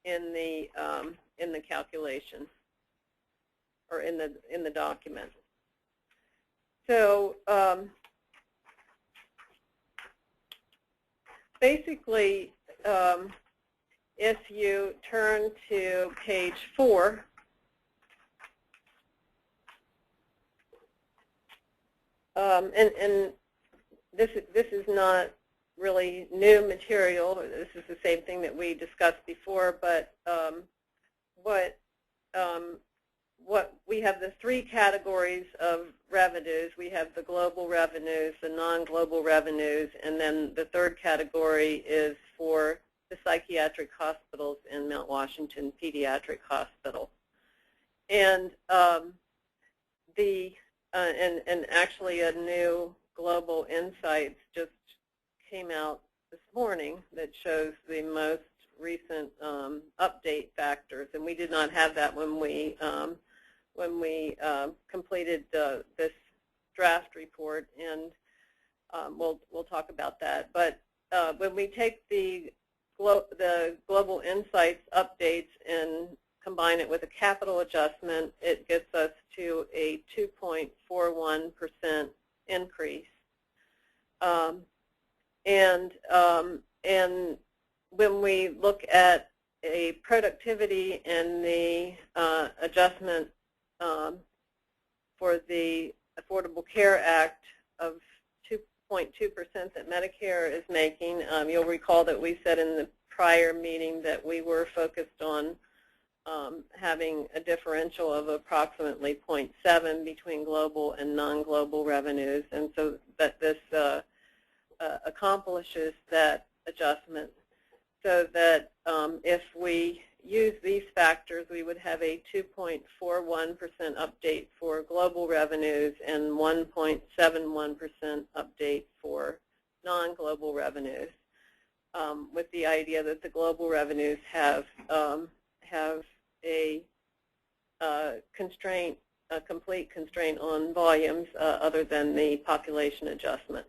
in the calculation, or in the document. So basically, if you turn to page 4, and this is not really new material. This is the same thing that we discussed before, but what we have the 3 categories of revenues. We have the global revenues, the non-global revenues, and then the 3rd category is for the psychiatric hospitals in Mount Washington Pediatric Hospital. And and actually a new Global Insights just came out this morning that shows the most recent update factors, and we did not have that when we completed this draft report, and we'll talk about that. But when we take the Global Insights updates and combine it with a capital adjustment, it gets us to a 2.41% increase. And when we look at a productivity and the adjustment for the Affordable Care Act of 2.2% that Medicare is making, you'll recall that we said in the prior meeting that we were focused on having a differential of approximately 0.7 between global and non-global revenues, and so that this accomplishes that adjustment, so that if we use these factors, we would have a 2.41% update for global revenues and 1.71% update for non-global revenues, with the idea that the global revenues have a constraint, a complete constraint on volumes other than the population adjustment.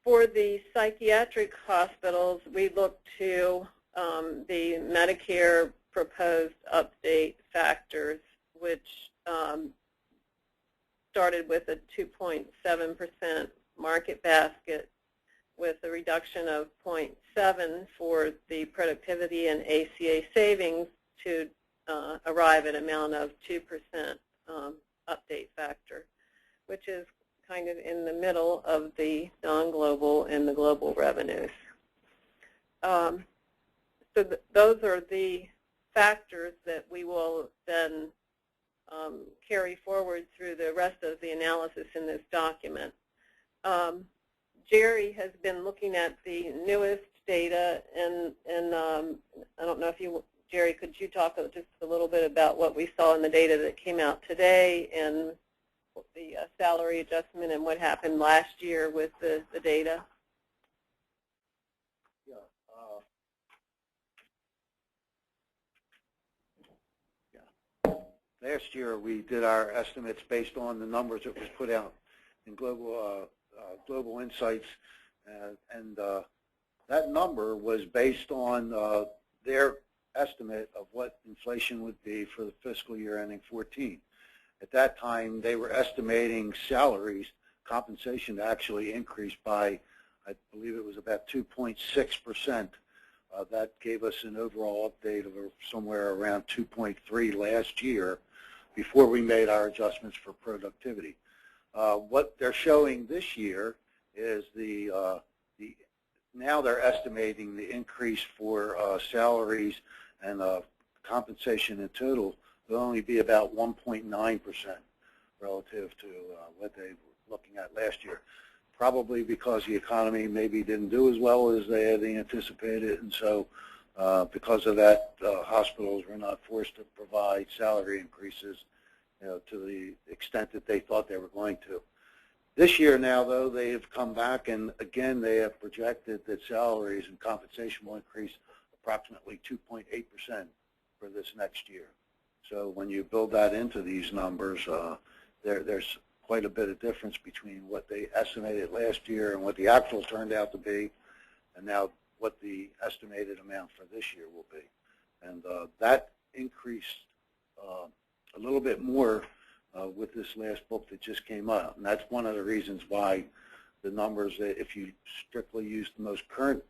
For the psychiatric hospitals, we look to the Medicare proposed update factors, which started with a 2.7% market basket with a reduction of 0.7 for the productivity and ACA savings to arrive at an amount of 2% update factor, which is kind of in the middle of the non-global and the global revenues. So those are the factors that we will then carry forward through the rest of the analysis in this document. Jerry has been looking at the newest data, and I don't know if you, Jerry, could you talk just a little bit about what we saw in the data that came out today and the salary adjustment and what happened last year with the data?
Last year, we did our estimates based on the numbers that was put out in Global Insights, and that number was based on their estimate of what inflation would be for the fiscal year ending 14. At that time, they were estimating salaries, compensation to actually increase by, I believe it was about 2.6%. That gave us an overall update of somewhere around 2.3 last year before we made our adjustments for productivity. What they're showing this year is now they're estimating the increase for salaries and compensation in total will only be about 1.9% relative to what they were looking at last year. Probably because the economy maybe didn't do as well as they had anticipated, and so because of that, hospitals were not forced to provide salary increases, to the extent that they thought they were going to. This year now, though, they have come back, and again, they have projected that salaries and compensation will increase approximately 2.8% for this next year. So when you build that into these numbers, there's quite a bit of difference between what they estimated last year and what the actual turned out to be, and now what the estimated amount for this year will be. And that increased a little bit more with this last book that just came out. And that's one of the reasons why the numbers, that if you strictly use the most current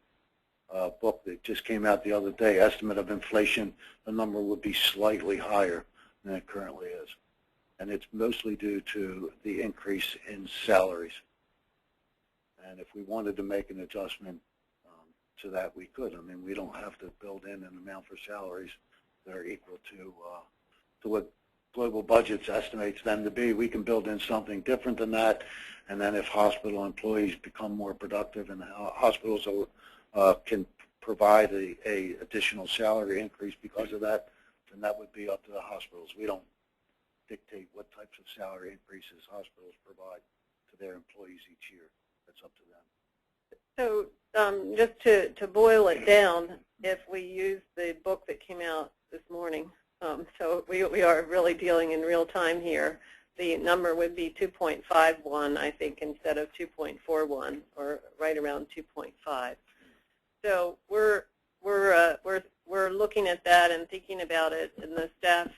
book that just came out the other day, estimate of inflation, the number would be slightly higher than it currently is. And it's mostly due to the increase in salaries. And if we wanted to make an adjustment to that, we could. I mean, we don't have to build in an amount for salaries that are equal to what Global Budgets estimates them to be. We can build in something different than that, and then if hospital employees become more productive and hospitals can provide a additional salary increase because of that, then that would be up to the hospitals. We don't dictate what types of salary increases hospitals provide to their employees each year. That's up to them.
So just to boil it down, if we use the book that came out this morning, so we are really dealing in real time here, the number would be 2.51, I think, instead of 2.41, or right around 2.5. So we're looking at that and thinking about it, and the staff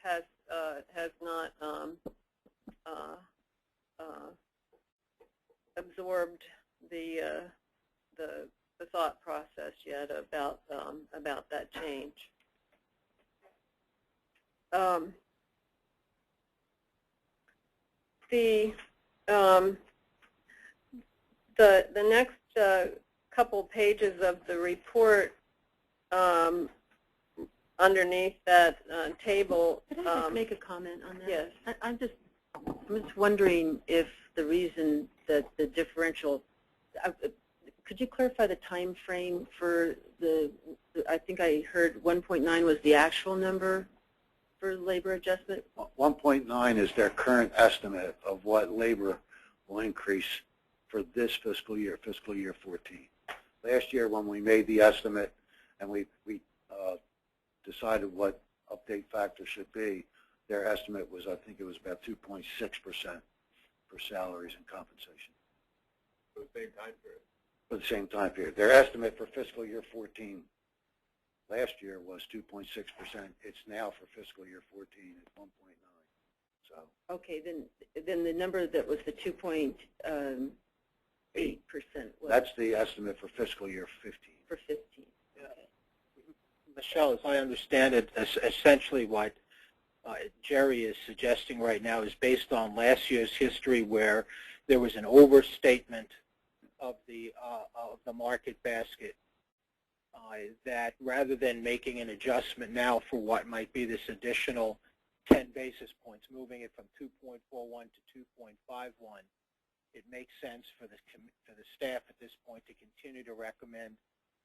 has not absorbed the thought process yet about that change. The next couple pages of the report underneath that table.
Could I just make a comment on that?
Yes.
I'm just wondering if the reason that the differential, could you clarify the time frame for I think I heard 1.9 was the actual number for labor adjustment?
1.9 is their current estimate of what labor will increase for this fiscal year 14. Last year when we made the estimate and we decided what update factor should be, their estimate was, I think it was about 2.6% for salaries and compensation.
For the same time period?
for the same time period. Their estimate for fiscal year 14 last year was 2.6%. It's now for fiscal year 14 at 1.9. So
okay, then the number that was the 2.8%.
That's the estimate for fiscal year 15.
For 15.
Okay. Michelle, as I understand it, essentially what Jerry is suggesting right now is based on last year's history, where there was an overstatement of the market basket. That rather than making an adjustment now for what might be this additional 10 basis points, moving it from 2.41 to 2.51, it makes sense for the staff at this point to continue to recommend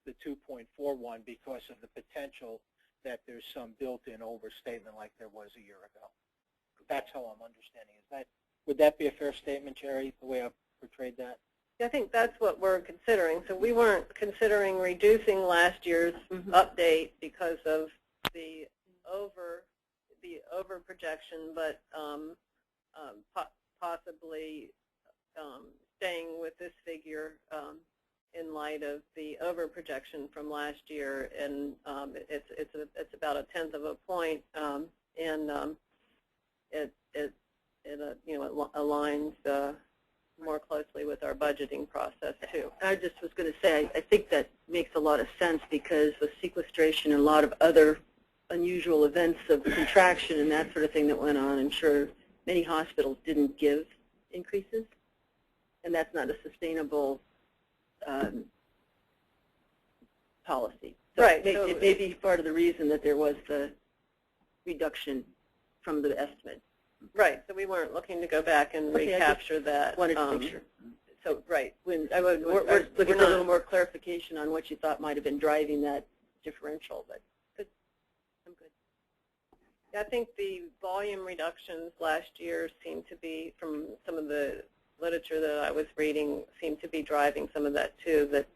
the 2.41 because of the potential that there's some built-in overstatement like there was a year ago. That's how I'm understanding it. Would that be a fair statement, Jerry, the way I portrayed that?
I think that's what we're considering. So we weren't considering reducing last year's update because of the over projection, but possibly staying with this figure in light of the over projection from last year, and it's about 1/10 of a point, and it aligns more closely with our budgeting process too.
I just was going to say, I think that makes a lot of sense because with sequestration and a lot of other unusual events of contraction and that sort of thing that went on, I'm sure many hospitals didn't give increases, and that's not a sustainable policy. So
right.
It may be part of the reason that there was the reduction from the estimate.
Right. So we weren't looking to go back and recapture that.
Wanted to make sure.
So right.
We're looking for a little more clarification on what you thought might have been driving that differential, but good. I'm good.
I think the volume reductions last year seem to be, from some of the literature that I was reading, seemed to be driving some of that too, that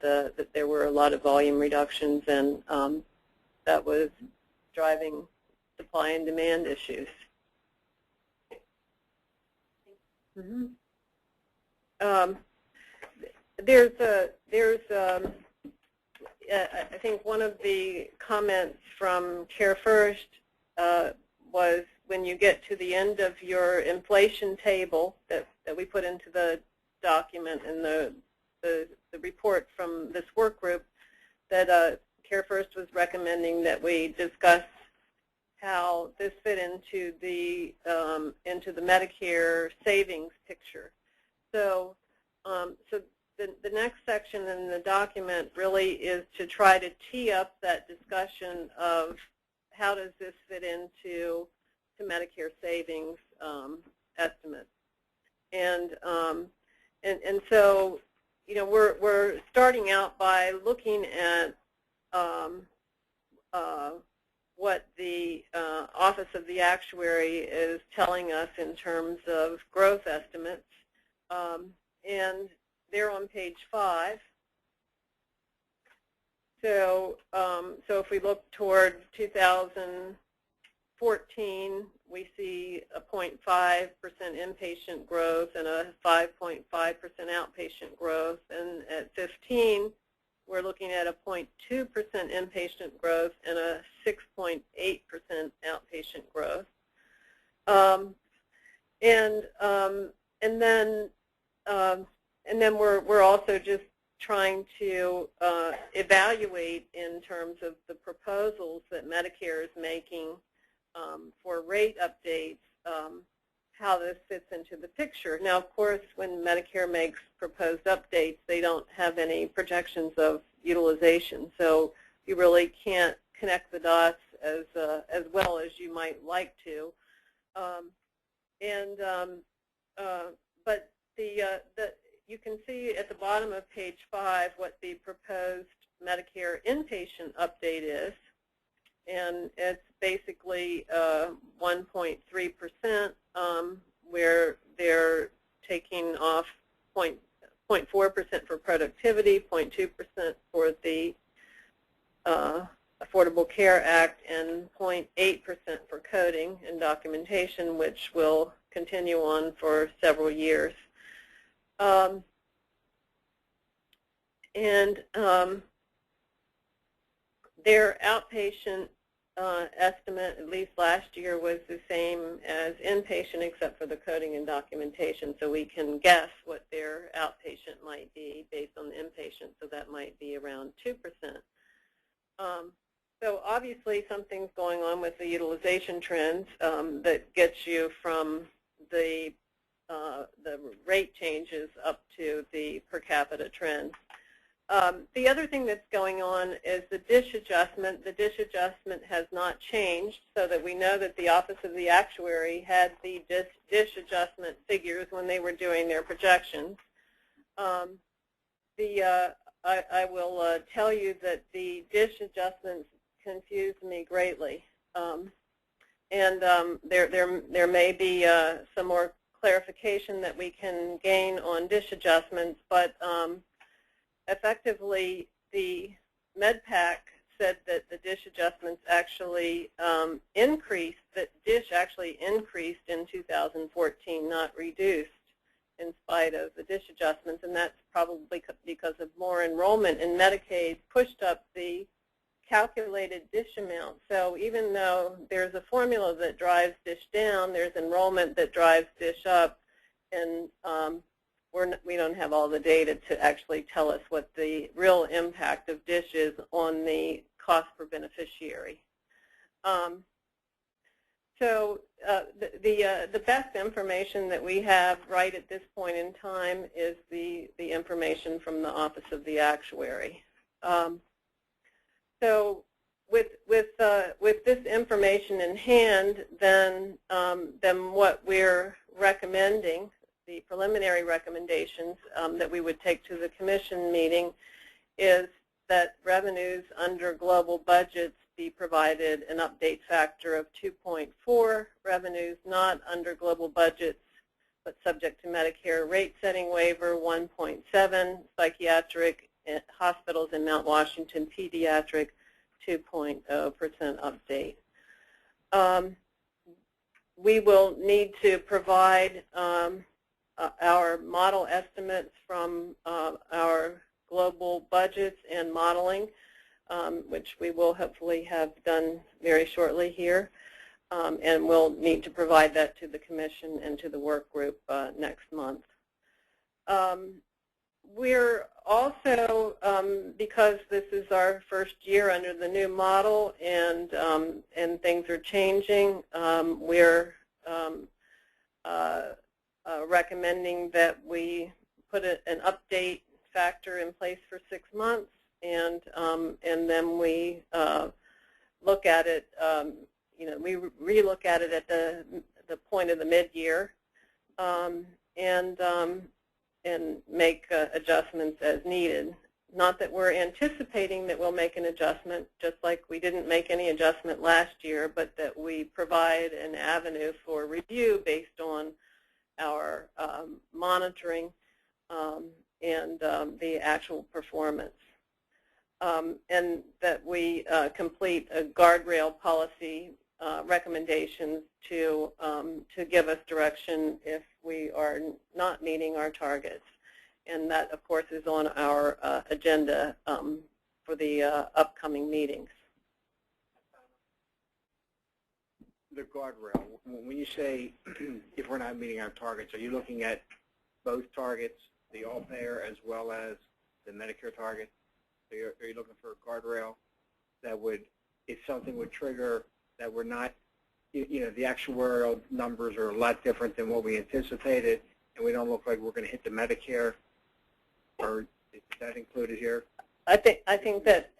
there were a lot of volume reductions, and that was driving supply and demand issues. I think one of the comments from Care First was when you get to the end of your inflation table that we put into the document and the report from this work group, that Care First was recommending that we discuss how this fit into the Medicare savings picture. So, the next section in the document really is to try to tee up that discussion of how does this fit into Medicare savings estimates, and so we're starting out by looking at what the Office of the Actuary is telling us in terms of growth estimates, and they're on page 5. So if we look toward 2014, we see a 0.5% inpatient growth and a 5.5% outpatient growth, and at 15, we're looking at a 0.2% inpatient growth and a 6.8% outpatient growth. And then we're also just trying to evaluate in terms of the proposals that Medicare is making for rate updates, how this fits into the picture. Now, of course, when Medicare makes proposed updates, they don't have any projections of utilization, so you really can't connect the dots as well as you might like to. But you can see at the bottom of page 5 what the proposed Medicare inpatient update is, and it's basically 1.3%, where they're taking off 0.4% for productivity, 0.2% for the Affordable Care Act, and 0.8% for coding and documentation, which will continue on for several years. and their outpatient estimate, at least last year, was the same as inpatient except for the coding and documentation. So we can guess what their outpatient might be based on the inpatient, so that might be around 2%. So obviously something's going on with the utilization trends that gets you from the rate changes up to the per capita trends. The other thing that's going on is the DISH adjustment. The DISH adjustment has not changed, so that we know that the Office of the Actuary had the DISH adjustment figures when they were doing their projections. I will tell you that the DISH adjustments confused me greatly, and there may be some more clarification that we can gain on DISH adjustments, but effectively, the MedPAC said that the DISH adjustments actually increased, that DISH actually increased in 2014, not reduced, in spite of the DISH adjustments, and that's probably because of more enrollment in Medicaid pushed up the calculated DISH amount. So even though there's a formula that drives DISH down, there's enrollment that drives DISH up, and we don't have all the data to actually tell us what the real impact of DISH is on the cost per beneficiary. So the best information that we have right at this point in time is the information from the Office of the Actuary. So with this information in hand, then what we're recommending, the preliminary recommendations that we would take to the commission meeting, is that revenues under global budgets be provided an update factor of 2.4, revenues not under global budgets but subject to Medicare rate setting waiver 1.7, psychiatric hospitals in Mount Washington, pediatric 2.0% update. We will need to provide our model estimates from our global budgets and modeling, which we will hopefully have done very shortly here, and we'll need to provide that to the commission and to the work group next month. We're also, because this is our first year under the new model and things are changing, we're recommending that we put an update factor in place for 6 months, and then we look at it. We relook at it at the point of the mid-year, and make adjustments as needed. Not that we're anticipating that we'll make an adjustment, just like we didn't make any adjustment last year, but that we provide an avenue for review based on our monitoring and the actual performance. And that we complete a guardrail policy recommendations to give us direction if we are not meeting our targets. And that, of course, is on our agenda for the upcoming meetings.
The guardrail, when you say if we're not meeting our targets, are you looking at both targets, the all-payer as well as the Medicare target? So are you looking for a guardrail that would, if something would trigger that we're not, the actuarial numbers are a lot different than what we anticipated, and we don't look like we're going to hit the Medicare, or is that included here?
I think that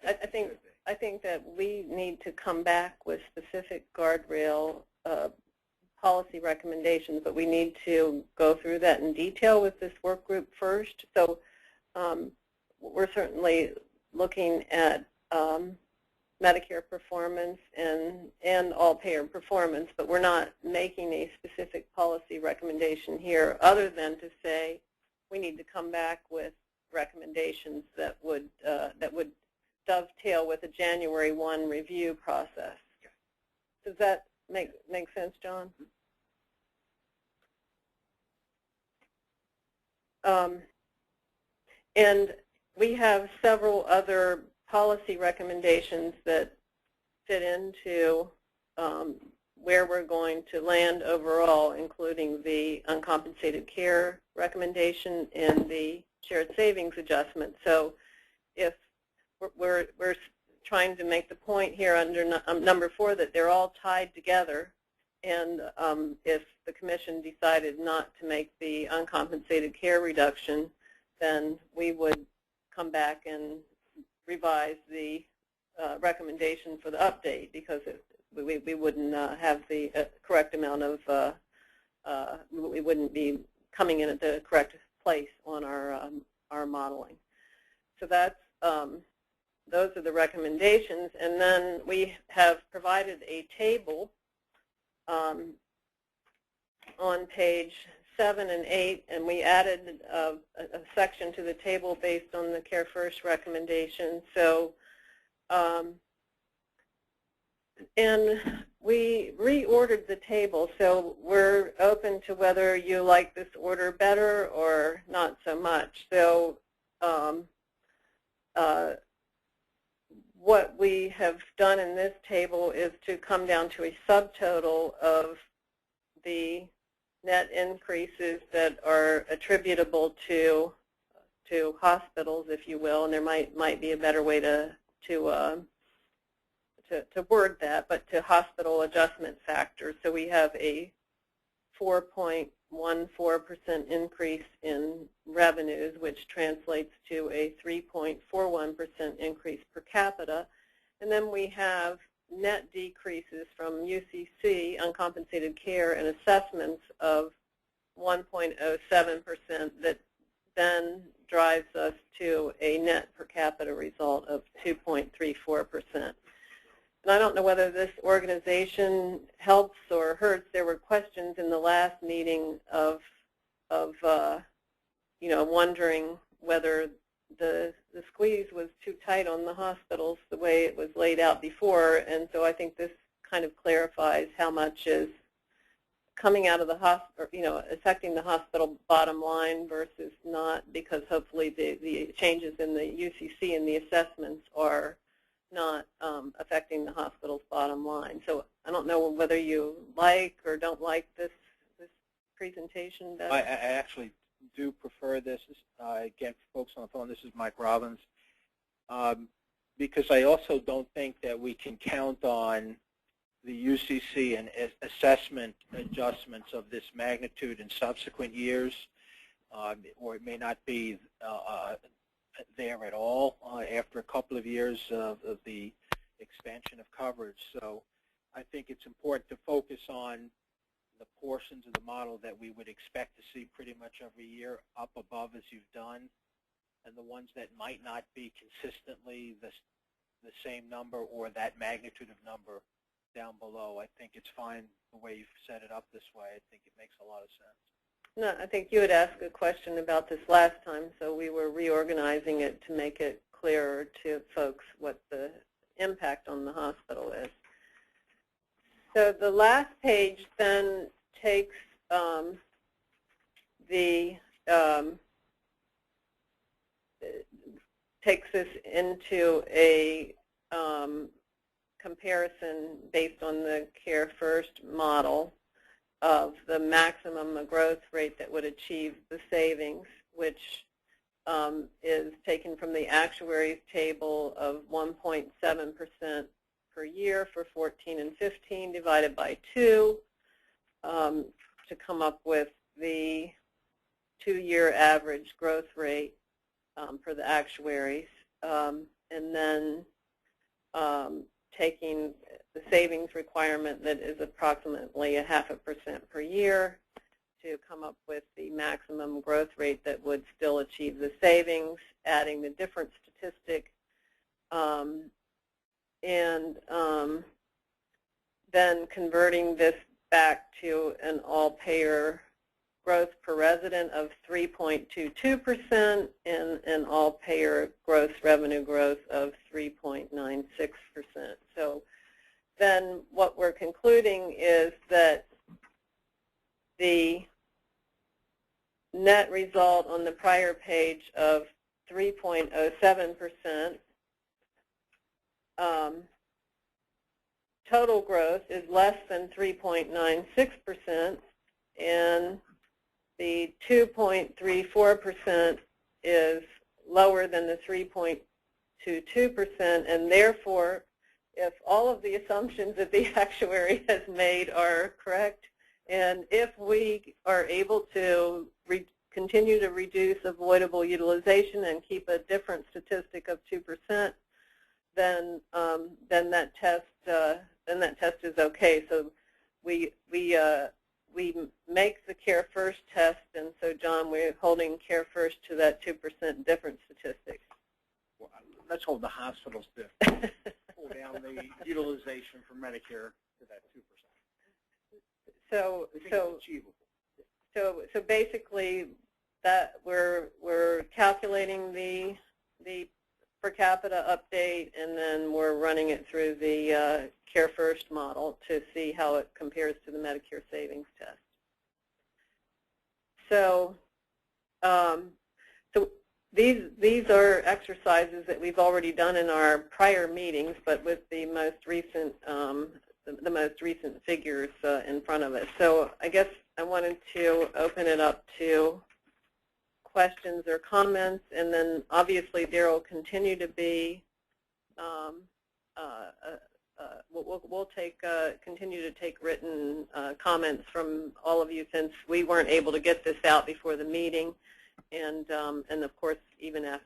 we need to come back with specific guardrail policy recommendations, but we need to go through that in detail with this work group first. So we're certainly looking at Medicare performance and all-payer performance, but we're not making a specific policy recommendation here other than to say we need to come back with recommendations that would dovetail with a January 1 review process. Does that make sense, John? And we have several other policy recommendations that fit into where we're going to land overall, including the uncompensated care recommendation and the shared savings adjustment. So if we're trying to make the point here under number 4 that they're all tied together, and if the Commission decided not to make the uncompensated care reduction, then we would come back and revise the recommendation for the update, because we wouldn't have the correct amount of, we wouldn't be coming in at the correct place on our modeling. So that's, those are the recommendations. And then we have provided a table on page 7 and 8, and we added a section to the table based on the Care First recommendation. So, and we reordered the table, so we're open to whether you like this order better or not so much. So what we have done in this table is to come down to a subtotal of the net increases that are attributable to hospitals, if you will, and there might be a better way to word that, but to hospital adjustment factors. So we have a 4.14% increase in revenues, which translates to a 3.41% increase per capita. And then we have net decreases from UCC, uncompensated care, and assessments of 1.07% that then drives us to a net per capita result of 2.34%. And I don't know whether this organization helps or hurts. There were questions in the last meeting of you know, wondering whether the squeeze was too tight on the hospitals the way it was laid out before. And so I think this kind of clarifies how much is coming out of the hospital, you know, affecting the hospital bottom line versus not, because hopefully the changes in the UCC and the assessments are not affecting the hospital's bottom line. So I don't know whether you like or don't like this presentation.
I actually do prefer this. Again, for folks on the phone, this is Mike Robbins, because I also don't think that we can count on the UCC and assessment adjustments of this magnitude in subsequent years, or it may not be there at all after a couple of years of the expansion of coverage. So I think it's important to focus on the portions of the model that we would expect to see pretty much every year up above as you've done, and the ones that might not be consistently the same number or that magnitude of number down below. I think it's fine the way you've set it up this way. I think it makes a lot of sense.
No, I think you had asked a question about this last time, so we were reorganizing it to make it clearer to folks what the impact on the hospital is. So the last page then takes takes us into a comparison based on the Care First model of the maximum growth rate that would achieve the savings, which is taken from the actuaries table of 1.7% per year for 14 and 15 divided by 2 to come up with the 2-year average growth rate for the actuaries, and then taking the savings requirement that is approximately 0.5% per year to come up with the maximum growth rate that would still achieve the savings, adding the different statistic, and then converting this back to an all-payer growth per resident of 3.22% and an all-payer gross revenue growth of 3.96%. So then what we're concluding is that the net result on the prior page of 3.07%. Total growth is less than 3.96%, and the 2.34% is lower than the 3.22%, and therefore, if all of the assumptions that the actuary has made are correct, and if we are able to continue to reduce avoidable utilization and keep a different statistic of 2%, then that test is okay. So we make the Care First test, and so John, we're holding Care First to that 2% different statistic.
Well, let's hold the hospitals to pull down the utilization for Medicare to that 2%.
So basically, that we're calculating the per capita update, and then we're running it through the Care First model to see how it compares to the Medicare savings test. So, these are exercises that we've already done in our prior meetings, but with the most recent figures in front of us. So I guess I wanted to open it up to questions or comments, and then obviously there will continue to be we'll continue to take written comments from all of you, since we weren't able to get this out before the meeting, and of course even at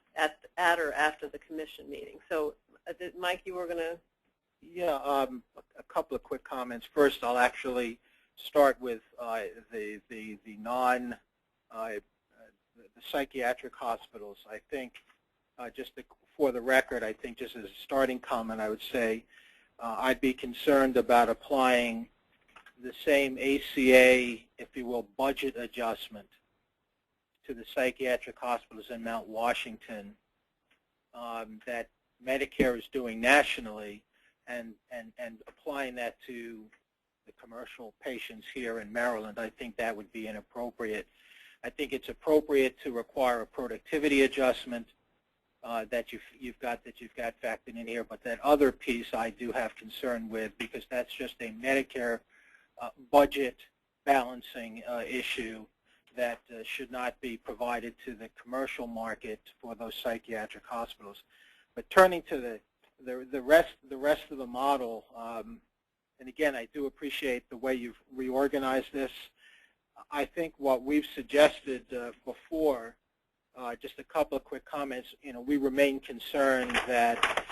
or after the commission meeting. So Mike, you were going to.
Yeah, a couple of quick comments. First, I'll actually start with the psychiatric hospitals. I think, for the record, I think just as a starting comment, I would say I'd be concerned about applying the same ACA, if you will, budget adjustment to the psychiatric hospitals in Mount Washington that Medicare is doing nationally, and applying that to the commercial patients here in Maryland. I think that would be inappropriate. I think it's appropriate to require a productivity adjustment that you've got factored in here, but that other piece I do have concern with, because that's just a Medicare budget balancing issue that should not be provided to the commercial market for those psychiatric hospitals. But turning to the rest of the model, and again, I do appreciate the way you've reorganized this. I think what we've suggested before, just a couple of quick comments. We remain concerned that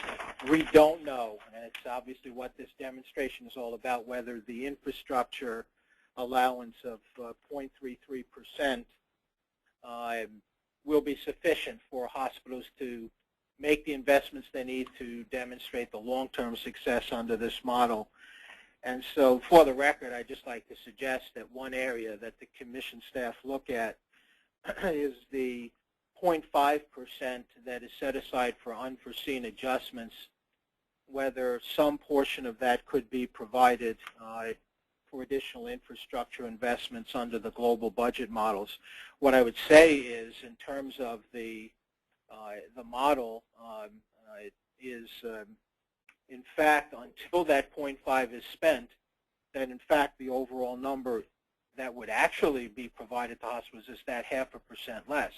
we don't know, and it's obviously what this demonstration is all about, whether the infrastructure allowance of 0.33% will be sufficient for hospitals to make the investments they need to demonstrate the long-term success under this model. And so, for the record, I'd just like to suggest that one area that the commission staff look at is the 0.5% that is set aside for unforeseen adjustments, whether some portion of that could be provided for additional infrastructure investments under the global budget models. What I would say is, in terms of the model, is in fact, until that 0.5 is spent, that in fact the overall number that would actually be provided to hospitals is that 0.5% less.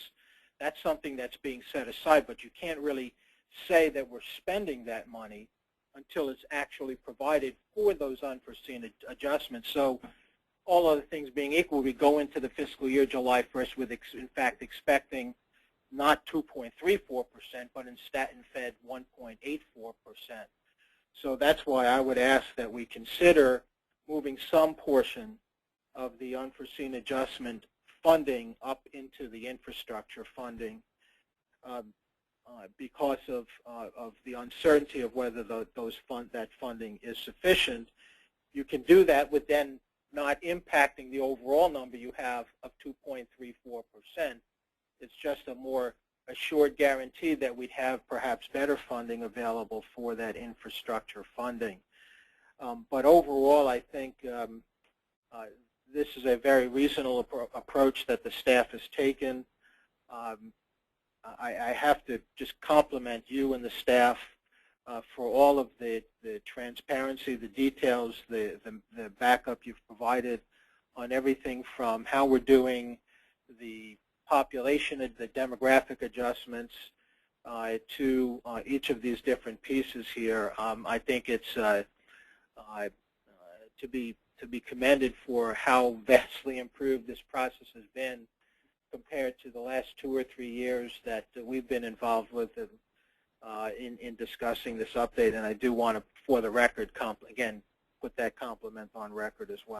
That's something that's being set aside, but you can't really say that we're spending that money until it's actually provided for those unforeseen adjustments. So all other things being equal, we go into the fiscal year July 1st with, in fact, expecting not 2.34%, but instead 1.84%. So that's why I would ask that we consider moving some portion of the unforeseen adjustment funding up into the infrastructure funding because of the uncertainty of whether that funding is sufficient. You can do that with then not impacting the overall number you have of 2.34%. It's just a more assured guarantee that we'd have perhaps better funding available for that infrastructure funding. But overall, I think this is a very reasonable approach that the staff has taken. I have to just compliment you and the staff for all of the transparency, the details, the backup you've provided on everything from how we're doing the population, the demographic adjustments to each of these different pieces here. I think it's to be commended for how vastly improved this process has been compared to the last 2 or 3 years that we've been involved with in discussing this update. And I do want to, for the record, again, put that compliment on record as well.